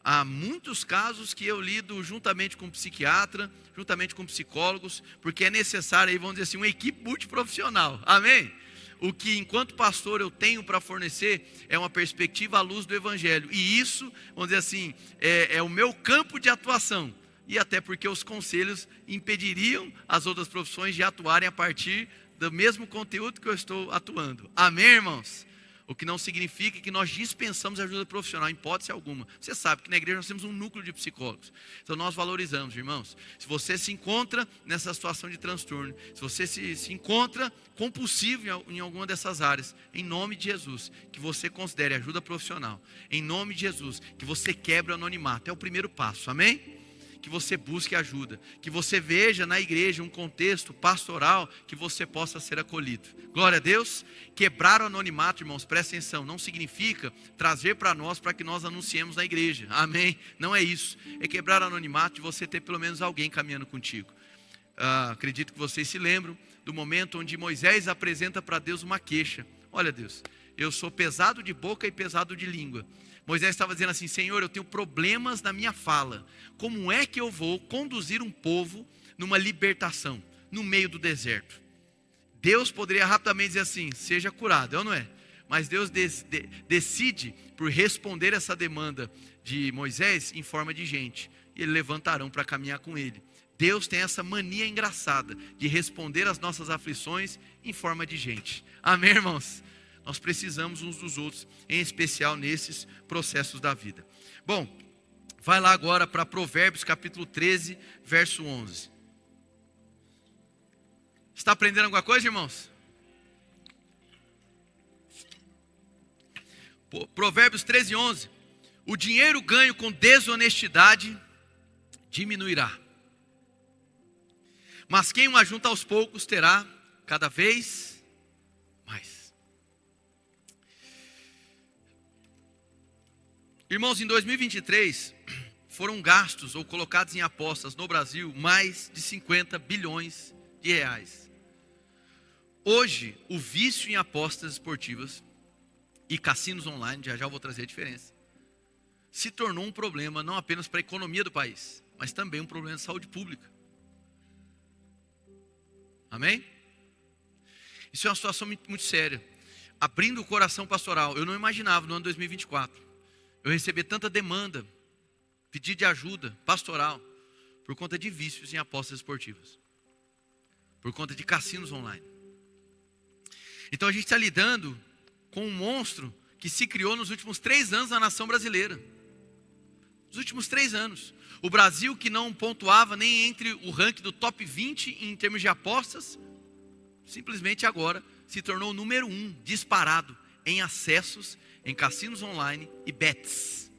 Há muitos casos que eu lido juntamente com psiquiatra, juntamente com psicólogos, porque é necessário aí, vamos dizer assim, uma equipe multiprofissional. Amém? O que enquanto pastor eu tenho para fornecer é uma perspectiva à luz do Evangelho. E isso, vamos dizer assim, é o meu campo de atuação. E até porque os conselhos impediriam as outras profissões de atuarem a partir do mesmo conteúdo que eu estou atuando. Amém, irmãos? O que não significa que nós dispensamos ajuda profissional, em hipótese alguma. Você sabe que na igreja nós temos um núcleo de psicólogos. Então nós valorizamos, irmãos. Se você se encontra nessa situação de transtorno, se você se encontra compulsivo em alguma dessas áreas, em nome de Jesus, que você considere ajuda profissional. Em nome de Jesus, que você quebre o anonimato. É o primeiro passo, amém? Que você busque ajuda, que você veja na igreja um contexto pastoral que você possa ser acolhido. Glória a Deus. Quebrar o anonimato, irmãos, presta atenção, não significa trazer para nós para que nós anunciemos na igreja. Amém? Não é isso. É quebrar o anonimato de você ter pelo menos alguém caminhando contigo. Acredito que vocês se lembram do momento onde Moisés apresenta para Deus uma queixa. Olha, Deus, eu sou pesado de boca e pesado de língua. Moisés estava dizendo assim: Senhor, eu tenho problemas na minha fala. Como é que eu vou conduzir um povo numa libertação, no meio do deserto? Deus poderia rapidamente dizer assim: seja curado, ou não é? Mas Deus decide por responder essa demanda de Moisés em forma de gente. E eles levantarão para caminhar com ele. Deus tem essa mania engraçada de responder às nossas aflições em forma de gente. Amém, irmãos? Nós precisamos uns dos outros, em especial nesses processos da vida. Bom, vai lá agora para Provérbios capítulo 13, verso 11. Está aprendendo alguma coisa, irmãos? Provérbios 13, 11. O dinheiro ganho com desonestidade diminuirá, mas quem o ajunta aos poucos terá cada vez mais. Irmãos, em 2023, foram gastos ou colocados em apostas no Brasil mais de 50 bilhões de reais. Hoje, o vício em apostas esportivas e cassinos online, já eu vou trazer a diferença, se tornou um problema não apenas para a economia do país, mas também um problema de saúde pública. Amém? Isso é uma situação muito, muito séria. Abrindo o coração pastoral, eu não imaginava no ano 2024 eu receber tanta demanda pedido de ajuda pastoral por conta de vícios em apostas esportivas, por conta de cassinos online. Então a gente está lidando com um monstro que se criou nos últimos 3 anos na nação brasileira. Nos últimos 3 anos. O Brasil, que não pontuava nem entre o ranking do top 20 em termos de apostas, simplesmente agora se tornou o número 1 disparado em acessos em cassinos online e bets,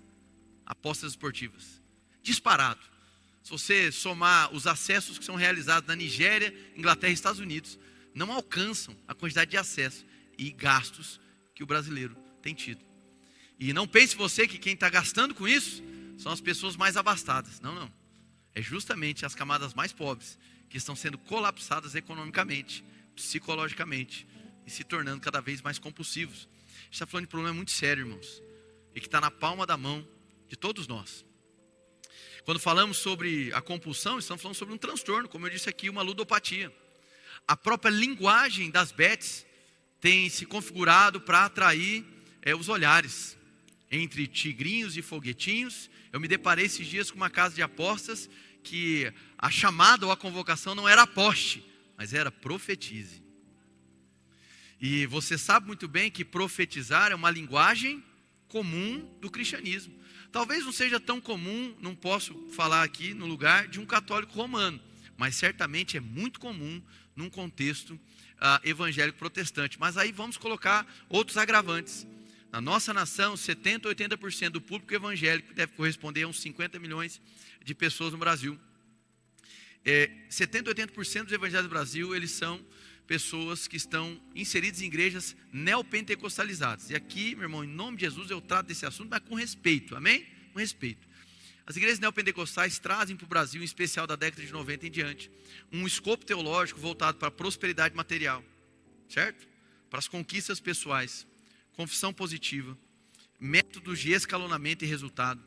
apostas esportivas. Disparado. Se você somar os acessos que são realizados na Nigéria, Inglaterra e Estados Unidos, não alcançam a quantidade de acessos e gastos que o brasileiro tem tido. E não pense você que quem está gastando com isso são as pessoas mais abastadas. Não, não. É justamente as camadas mais pobres que estão sendo colapsadas economicamente, psicologicamente e se tornando cada vez mais compulsivos. A gente está falando de um problema muito sério, irmãos, e que está na palma da mão de todos nós. Quando falamos sobre a compulsão, estamos falando sobre um transtorno, como eu disse aqui, uma ludopatia. A própria linguagem das bets tem se configurado para atrair os olhares. Entre tigrinhos e foguetinhos, eu me deparei esses dias com uma casa de apostas que a chamada ou a convocação não era aposte, mas era profetize. E você sabe muito bem que profetizar é uma linguagem comum do cristianismo. Talvez não seja tão comum, não posso falar aqui no lugar de um católico romano, mas certamente é muito comum num contexto evangélico protestante. Mas aí vamos colocar outros agravantes. Na nossa nação, 70% a 80% do público evangélico deve corresponder a uns 50 milhões de pessoas no Brasil. 70% a 80% dos evangélicos do Brasil, eles são pessoas que estão inseridas em igrejas neopentecostalizadas. E aqui, meu irmão, em nome de Jesus, eu trato desse assunto, mas com respeito, amém? Com respeito. As igrejas neopentecostais trazem para o Brasil, em especial da década de 90 em diante, um escopo teológico voltado para a prosperidade material, certo? Para as conquistas pessoais, confissão positiva, métodos de escalonamento e resultado.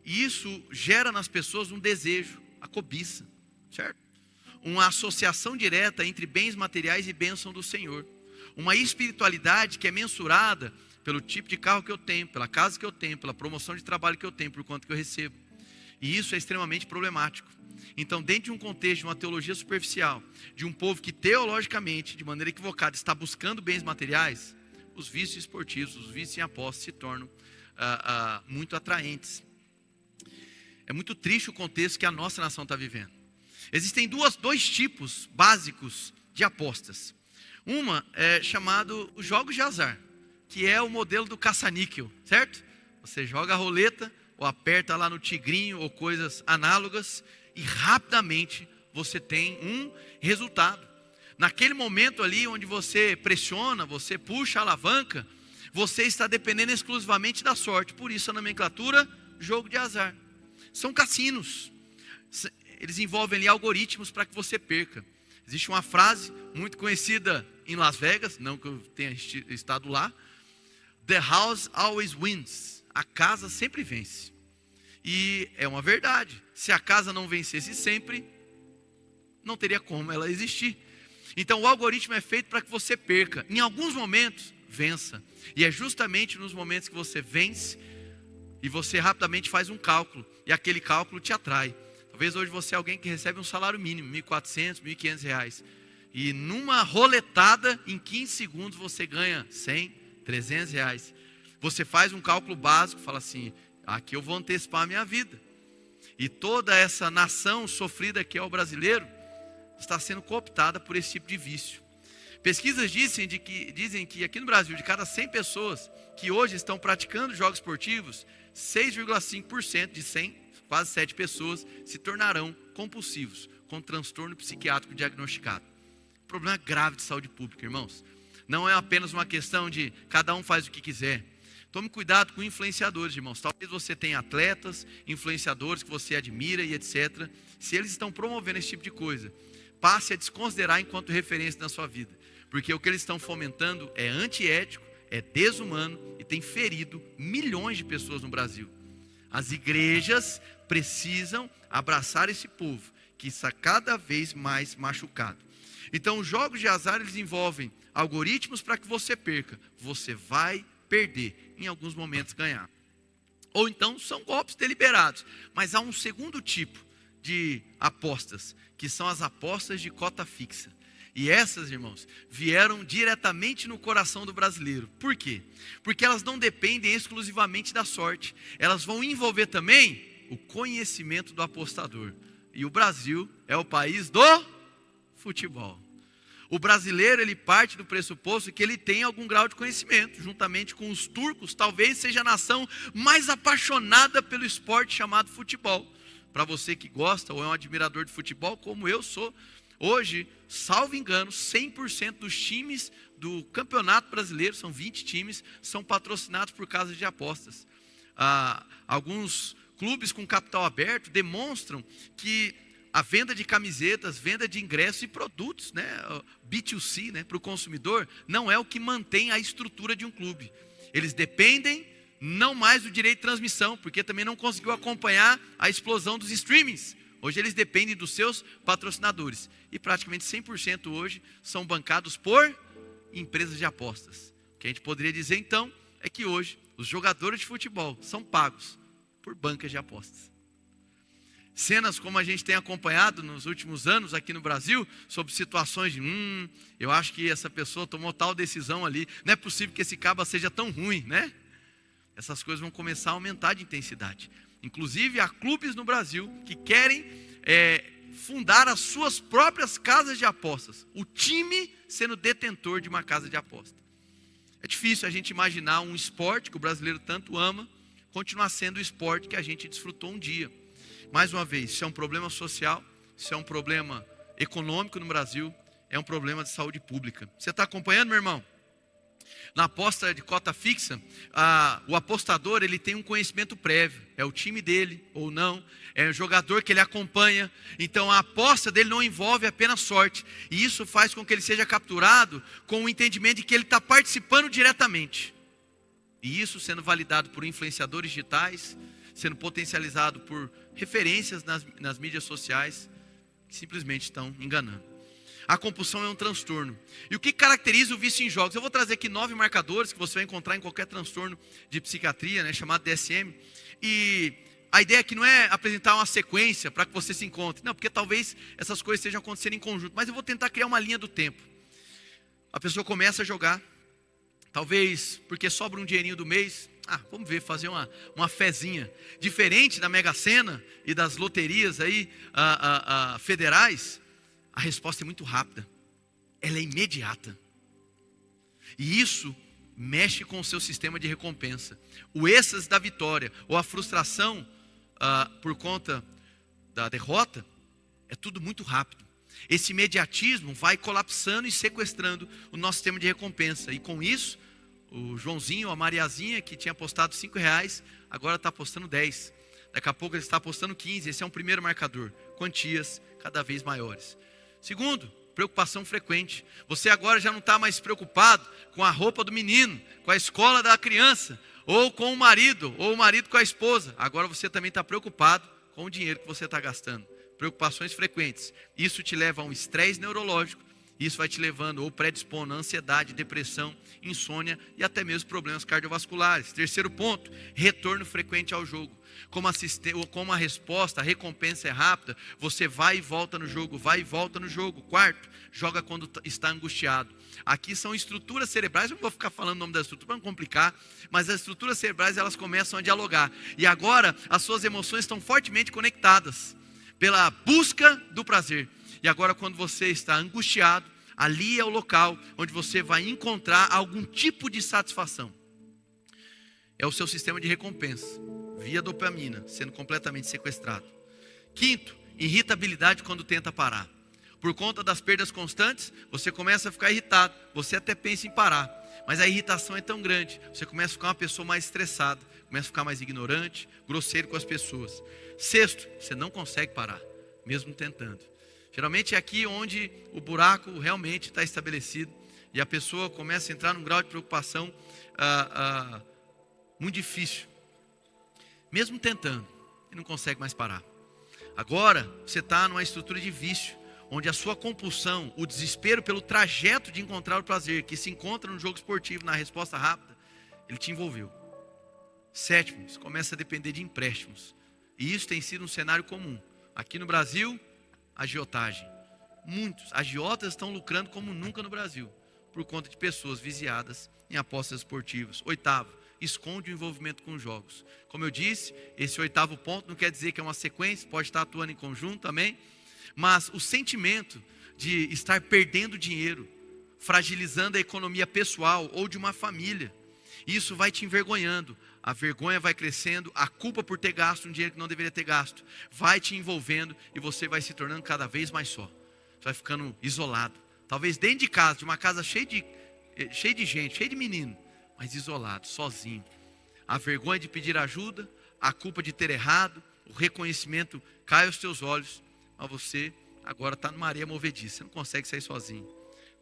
E isso gera nas pessoas um desejo, a cobiça, certo? Uma associação direta entre bens materiais e bênção do Senhor. Uma espiritualidade que é mensurada pelo tipo de carro que eu tenho, pela casa que eu tenho, pela promoção de trabalho que eu tenho, por quanto que eu recebo. E isso é extremamente problemático. Então, dentro de um contexto de uma teologia superficial, de um povo que teologicamente, de maneira equivocada, está buscando bens materiais, os vícios esportivos, os vícios em apostas se tornam muito atraentes. É muito triste o contexto que a nossa nação está vivendo. Existem dois tipos básicos de apostas. Uma é chamado os jogos de azar, que é o modelo do caça-níquel, certo? Você joga a roleta, ou aperta lá no tigrinho, ou coisas análogas, e rapidamente você tem um resultado. Naquele momento ali onde você pressiona, você puxa a alavanca, você está dependendo exclusivamente da sorte. Por isso a nomenclatura, jogo de azar. São cassinos. Eles envolvem ali algoritmos para que você perca. Existe uma frase muito conhecida em Las Vegas, não que eu tenha estado lá. The house always wins. A casa sempre vence. E é uma verdade. Se a casa não vencesse sempre, não teria como ela existir. Então o algoritmo é feito para que você perca. Em alguns momentos, vença. E é justamente nos momentos que você vence e você rapidamente faz um cálculo. E aquele cálculo te atrai. Talvez hoje você é alguém que recebe um salário mínimo, R$1.400, R$1.500. E numa roletada, em 15 segundos, você ganha R$100, R$300. Você faz um cálculo básico, fala assim, aqui eu vou antecipar a minha vida. E toda essa nação sofrida que é o brasileiro, está sendo cooptada por esse tipo de vício. Pesquisas dizem que aqui no Brasil, de cada 100 pessoas que hoje estão praticando jogos esportivos, 6,5% de 100, quase 7 pessoas, se tornarão compulsivos, com transtorno psiquiátrico diagnosticado. Problema grave de saúde pública, irmãos. Não é apenas uma questão de cada um faz o que quiser. Tome cuidado com influenciadores, irmãos. Talvez você tenha atletas, influenciadores que você admira e etc. Se eles estão promovendo esse tipo de coisa, passe a desconsiderar enquanto referência na sua vida. Porque o que eles estão fomentando é antiético, é desumano e tem ferido milhões de pessoas no Brasil. As igrejas precisam abraçar esse povo que está cada vez mais machucado. Então os jogos de azar, eles envolvem algoritmos para que você perca. Você vai perder, em alguns momentos ganhar. ou então são golpes deliberados. Mas há um segundo tipo de apostas, que são as apostas de cota fixa. E essas, irmãos, vieram diretamente no coração do brasileiro. Por quê? Porque elas não dependem exclusivamente da sorte. Elas vão envolver também o conhecimento do apostador. E o Brasil é o país do futebol. O brasileiro, ele parte do pressuposto que ele tem algum grau de conhecimento. Juntamente com os turcos, talvez seja a nação mais apaixonada pelo esporte chamado futebol. Para você que gosta ou é um admirador de futebol, como eu sou, hoje, salvo engano, 100% dos times do Campeonato Brasileiro, são 20 times, são patrocinados por casas de apostas. Alguns clubes com capital aberto demonstram que a venda de camisetas, venda de ingressos e produtos, né, B2C, né, para o consumidor, não é o que mantém a estrutura de um clube. Eles dependem não mais do direito de transmissão, porque também não conseguiu acompanhar a explosão dos streamings. Hoje eles dependem dos seus patrocinadores. E praticamente 100% hoje são bancados por empresas de apostas. O que a gente poderia dizer então é que hoje os jogadores de futebol são pagos por bancas de apostas. Cenas como a gente tem acompanhado nos últimos anos aqui no Brasil, sobre situações de, eu acho que essa pessoa tomou tal decisão ali, não é possível que esse caba seja tão ruim, né? Essas coisas vão começar a aumentar de intensidade. Inclusive há clubes no Brasil que querem fundar as suas próprias casas de apostas. O time sendo detentor de uma casa de aposta. É difícil a gente imaginar um esporte que o brasileiro tanto ama, continuar sendo o esporte que a gente desfrutou um dia. Mais uma vez, isso é um problema social, isso é um problema econômico no Brasil, é um problema de saúde pública. Você está acompanhando, meu irmão? Na aposta de cota fixa, o apostador ele tem um conhecimento prévio. É o time dele ou não, é o jogador que ele acompanha. Então a aposta dele não envolve apenas sorte. E isso faz com que ele seja capturado com o entendimento de que ele está participando diretamente. E isso sendo validado por influenciadores digitais, sendo potencializado por referências nas mídias sociais, que simplesmente estão enganando. A compulsão é um transtorno. E o que caracteriza o vício em jogos? Eu vou trazer aqui 9 marcadores que você vai encontrar em qualquer transtorno de psiquiatria, né, chamado DSM. E a ideia aqui não é apresentar uma sequência para que você se encontre. Não, porque talvez essas coisas estejam acontecendo em conjunto. Mas eu vou tentar criar uma linha do tempo. A pessoa começa a jogar. Talvez porque sobra um dinheirinho do mês. Vamos ver, fazer uma fezinha. Diferente da Mega Sena e das loterias aí, federais. A resposta é muito rápida, ela é imediata. E isso mexe com o seu sistema de recompensa. O êxtase da vitória ou a frustração por conta da derrota, é tudo muito rápido. Esse imediatismo vai colapsando e sequestrando o nosso sistema de recompensa. E com isso, o Joãozinho, a Mariazinha, que tinha apostado R$5, agora está apostando 10. Daqui a pouco ele está apostando 15. Esse é um primeiro marcador. Quantias cada vez maiores. Segundo, preocupação frequente. Você agora já não está mais preocupado com a roupa do menino, com a escola da criança, ou com o marido, ou o marido com a esposa. Agora você também está preocupado com o dinheiro que você está gastando. Preocupações frequentes. Isso te leva a um estresse neurológico. Isso vai te levando ou predispondo a ansiedade, depressão, insônia e até mesmo problemas cardiovasculares. Terceiro ponto, retorno frequente ao jogo. Como a resposta, a recompensa é rápida, você vai e volta no jogo, vai e volta no jogo. Quarto, joga quando está angustiado. Aqui são estruturas cerebrais, eu não vou ficar falando o nome da estrutura para não complicar, mas as estruturas cerebrais elas começam a dialogar. E agora as suas emoções estão fortemente conectadas pela busca do prazer. E agora quando você está angustiado, ali é o local onde você vai encontrar algum tipo de satisfação. É o seu sistema de recompensa, via dopamina, sendo completamente sequestrado. Quinto, irritabilidade quando tenta parar. Por conta das perdas constantes, você começa a ficar irritado, você até pensa em parar. Mas a irritação é tão grande, você começa a ficar uma pessoa mais estressada, começa a ficar mais ignorante, grosseiro com as pessoas. Sexto, você não consegue parar, mesmo tentando. Geralmente é aqui onde o buraco realmente está estabelecido e a pessoa começa a entrar num grau de preocupação muito difícil. Mesmo tentando, ele não consegue mais parar. Agora, você está numa estrutura de vício, onde a sua compulsão, o desespero pelo trajeto de encontrar o prazer, que se encontra no jogo esportivo, na resposta rápida, ele te envolveu. Sétimo, você começa a depender de empréstimos. E isso tem sido um cenário comum. Aqui no Brasil, agiotagem. Muitos agiotas estão lucrando como nunca no Brasil, por conta de pessoas viciadas em apostas esportivas. Oitavo, esconde o envolvimento com jogos. Como eu disse, esse oitavo ponto não quer dizer que é uma sequência, pode estar atuando em conjunto também, mas o sentimento de estar perdendo dinheiro, fragilizando a economia pessoal ou de uma família, isso vai te envergonhando. A vergonha vai crescendo, a culpa por ter gasto um dinheiro que não deveria ter gasto vai te envolvendo e você vai se tornando cada vez mais só. Você vai ficando isolado. Talvez dentro de casa, de uma casa cheia de gente, cheia de menino, mas isolado, sozinho. A vergonha de pedir ajuda, a culpa de ter errado, o reconhecimento cai aos teus olhos, mas você agora está numa areia movediça, você não consegue sair sozinho.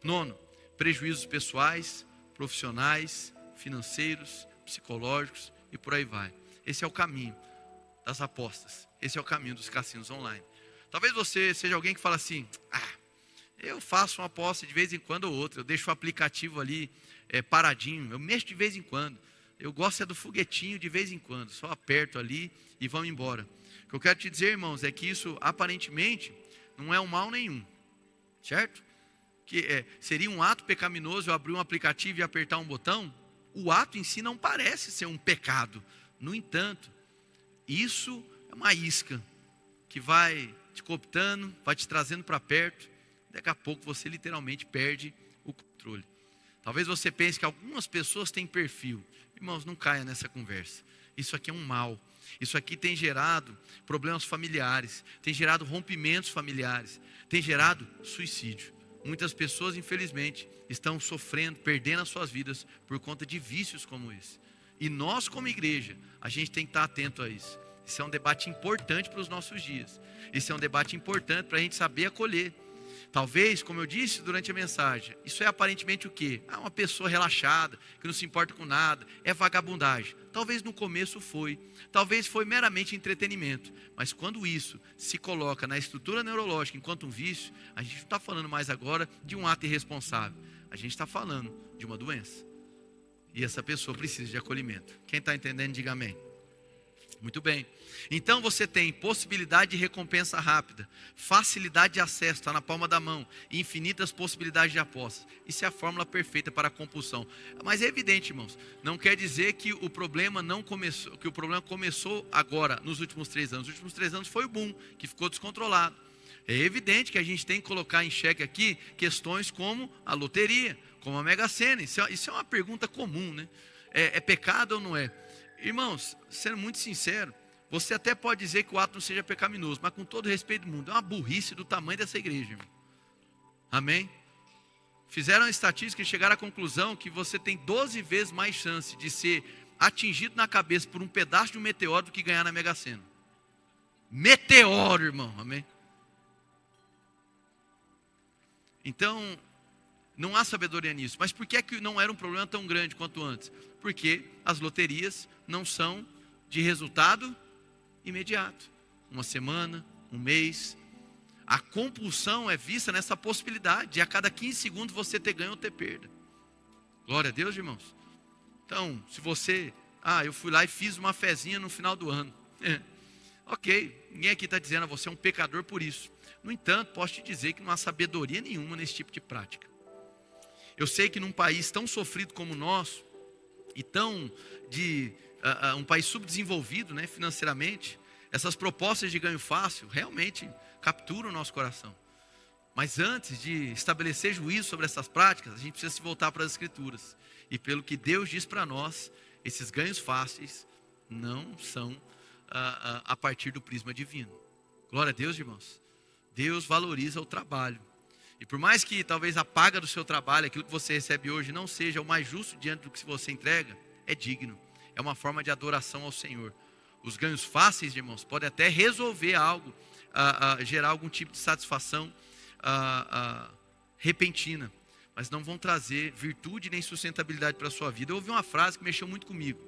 Nono, prejuízos pessoais, profissionais, financeiros, psicológicos e por aí vai. Esse é o caminho das apostas, esse é o caminho dos cassinos online. Talvez você seja alguém que fala assim, eu faço uma aposta de vez em quando ou outra, eu deixo o aplicativo ali paradinho, eu mexo de vez em quando, eu gosto do foguetinho de vez em quando, só aperto ali e vamos embora. O que eu quero te dizer, irmãos, é que isso aparentemente não é um mal nenhum, certo? Que seria um ato pecaminoso eu abrir um aplicativo e apertar um botão. O ato em si não parece ser um pecado. No entanto, isso é uma isca que vai te cooptando, vai te trazendo para perto. Daqui a pouco você literalmente perde o controle. Talvez você pense que algumas pessoas têm perfil. Irmãos, não caia nessa conversa. Isso aqui é um mal. Isso aqui tem gerado problemas familiares, tem gerado rompimentos familiares, tem gerado suicídio. Muitas pessoas, infelizmente, estão sofrendo, perdendo as suas vidas por conta de vícios como esse. E nós, como igreja, a gente tem que estar atento a isso. Isso é um debate importante para os nossos dias. Isso é um debate importante para a gente saber acolher. Talvez, como eu disse durante a mensagem, isso é aparentemente o quê? Uma pessoa relaxada, que não se importa com nada, é vagabundagem. Talvez no começo foi, talvez foi meramente entretenimento, mas quando isso se coloca na estrutura neurológica enquanto um vício, a gente não está falando mais agora de um ato irresponsável, a gente está falando de uma doença. E essa pessoa precisa de acolhimento. Quem está entendendo, diga amém. Muito bem. Então você tem possibilidade de recompensa rápida, facilidade de acesso, está na palma da mão, e infinitas possibilidades de apostas. Isso é a fórmula perfeita para a compulsão. Mas é evidente, irmãos, não quer dizer que o problema não começou, que o problema começou agora, nos últimos 3 anos. Os últimos 3 anos foi o boom, que ficou descontrolado. É evidente que a gente tem que colocar em xeque aqui questões como a loteria, como a Mega Sena. Isso é uma pergunta comum, né? É pecado ou não é? Irmãos, sendo muito sincero, você até pode dizer que o ato não seja pecaminoso, mas com todo respeito do mundo, é uma burrice do tamanho dessa igreja, irmão. Amém? Fizeram uma estatística e chegaram à conclusão que você tem 12 vezes mais chance de ser atingido na cabeça por um pedaço de um meteoro do que ganhar na Mega Sena. Meteoro, irmão, amém? Então, não há sabedoria nisso. Mas por que é que não era um problema tão grande quanto antes? Porque as loterias não são de resultado imediato. Uma semana, um mês. A compulsão é vista nessa possibilidade de a cada 15 segundos você ter ganho ou ter perda. Glória a Deus, irmãos. Então, se você... eu fui lá e fiz uma fezinha no final do ano. Ok, ninguém aqui está dizendo você é um pecador por isso. No entanto, posso te dizer que não há sabedoria nenhuma nesse tipo de prática. Eu sei que num país tão sofrido como o nosso, e tão um país subdesenvolvido, né, financeiramente, essas propostas de ganho fácil realmente capturam o nosso coração. Mas antes de estabelecer juízo sobre essas práticas, a gente precisa se voltar para as Escrituras. E pelo que Deus diz para nós, esses ganhos fáceis não são a partir do prisma divino. Glória a Deus, irmãos. Deus valoriza o trabalho. E por mais que talvez a paga do seu trabalho, aquilo que você recebe hoje, não seja o mais justo diante do que você entrega, é digno. É uma forma de adoração ao Senhor. Os ganhos fáceis, irmãos, podem até resolver algo, gerar algum tipo de satisfação repentina, mas não vão trazer virtude nem sustentabilidade para a sua vida. Eu ouvi uma frase que mexeu muito comigo,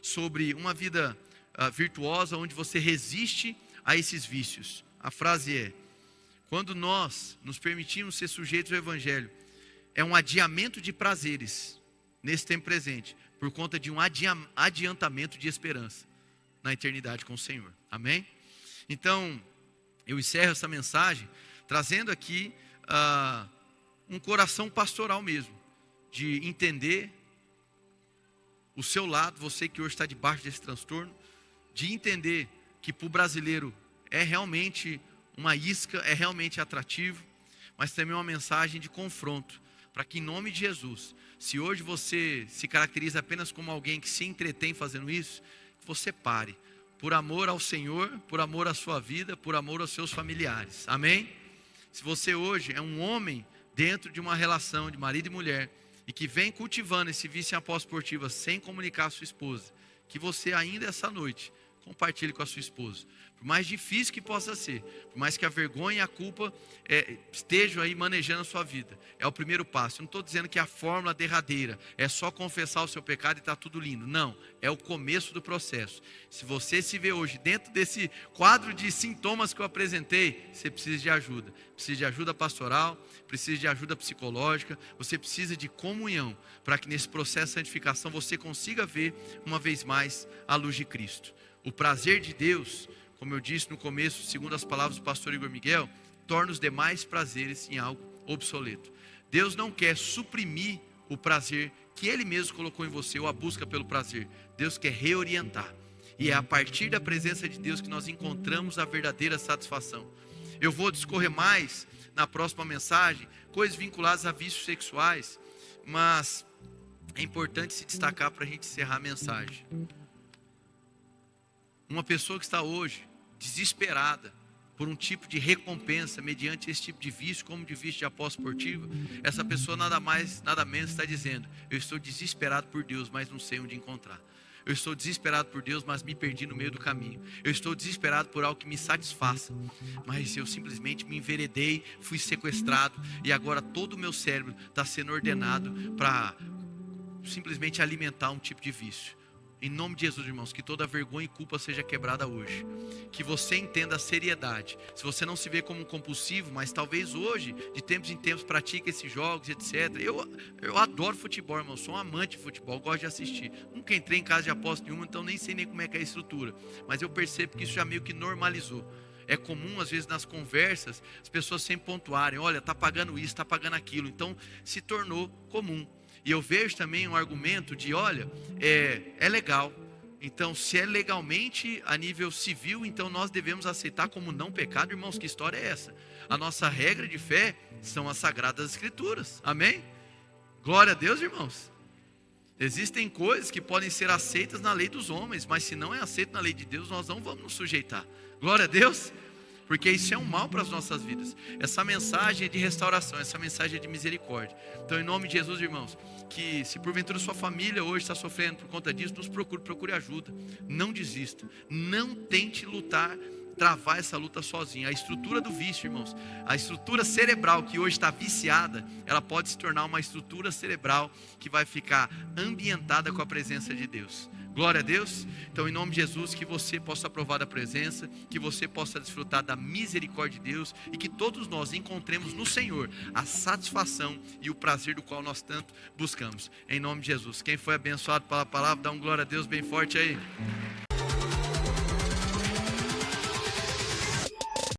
sobre uma vida virtuosa, onde você resiste a esses vícios. A frase é: quando nós nos permitimos ser sujeitos ao Evangelho, é um adiamento de prazeres nesse tempo presente, por conta de um adiantamento de esperança na eternidade com o Senhor. Amém? Então, eu encerro essa mensagem trazendo aqui um coração pastoral mesmo, de entender o seu lado, você que hoje está debaixo desse transtorno, de entender que para o brasileiro é realmente uma isca, é realmente atrativo, mas também uma mensagem de confronto, para que em nome de Jesus, se hoje você se caracteriza apenas como alguém que se entretém fazendo isso, que você pare, por amor ao Senhor, por amor à sua vida, por amor aos seus familiares. Amém? Se você hoje é um homem dentro de uma relação de marido e mulher, e que vem cultivando esse vício em aposta esportiva sem comunicar à sua esposa, que você ainda essa noite compartilhe com a sua esposa. Por mais difícil que possa ser, por mais que a vergonha e a culpa estejam aí manejando a sua vida, é o primeiro passo. Eu não estou dizendo que é a fórmula derradeira, é só confessar o seu pecado e está tudo lindo. Não, é o começo do processo. Se você se vê hoje dentro desse quadro de sintomas que eu apresentei, você precisa de ajuda. Precisa de ajuda pastoral, precisa de ajuda psicológica, você precisa de comunhão, para que nesse processo de santificação você consiga ver uma vez mais a luz de Cristo. O prazer de Deus, como eu disse no começo, segundo as palavras do pastor Igor Miguel, torna os demais prazeres em algo obsoleto. Deus não quer suprimir o prazer que Ele mesmo colocou em você, ou a busca pelo prazer. Deus quer reorientar. E é a partir da presença de Deus que nós encontramos a verdadeira satisfação. Eu vou discorrer mais na próxima mensagem, coisas vinculadas a vícios sexuais, mas é importante se destacar para a gente encerrar a mensagem. Uma pessoa que está hoje desesperada por um tipo de recompensa mediante esse tipo de vício, como de vício de aposta esportiva, essa pessoa nada mais, nada menos está dizendo: eu estou desesperado por Deus, mas não sei onde encontrar. Eu estou desesperado por Deus, mas me perdi no meio do caminho. Eu estou desesperado por algo que me satisfaça, mas eu simplesmente me enveredei, fui sequestrado, e agora todo o meu cérebro está sendo ordenado para simplesmente alimentar um tipo de vício. Em nome de Jesus, irmãos, que toda vergonha e culpa seja quebrada hoje. Que você entenda a seriedade. Se você não se vê como um compulsivo, mas talvez hoje, de tempos em tempos, pratique esses jogos, etc. Eu adoro futebol, irmão. Sou um amante de futebol, gosto de assistir. Nunca entrei em casa de aposta nenhuma, então nem sei nem como é que é a estrutura. Mas eu percebo que isso já meio que normalizou. É comum, às vezes, nas conversas, as pessoas sempre pontuarem: olha, está pagando isso, está pagando aquilo. Então, se tornou comum. E eu vejo também um argumento de: olha, é legal. Então, se é legalmente a nível civil, então nós devemos aceitar como não pecado. Irmãos, que história é essa? A nossa regra de fé são as Sagradas Escrituras. Amém? Glória a Deus, irmãos. Existem coisas que podem ser aceitas na lei dos homens, mas se não é aceito na lei de Deus, nós não vamos nos sujeitar. Glória a Deus. Porque isso é um mal para as nossas vidas. Essa mensagem é de restauração, essa mensagem é de misericórdia. Então, em nome de Jesus, irmãos, que se porventura sua família hoje está sofrendo por conta disso, nos procure ajuda. Não desista, não tente lutar, travar essa luta sozinho. A estrutura do vício, irmãos, a estrutura cerebral que hoje está viciada, ela pode se tornar uma estrutura cerebral que vai ficar ambientada com a presença de Deus. Glória a Deus. Então, em nome de Jesus, que você possa provar da presença, que você possa desfrutar da misericórdia de Deus, e que todos nós encontremos no Senhor a satisfação e o prazer do qual nós tanto buscamos. Em nome de Jesus. Quem foi abençoado pela palavra, dá um glória a Deus bem forte aí.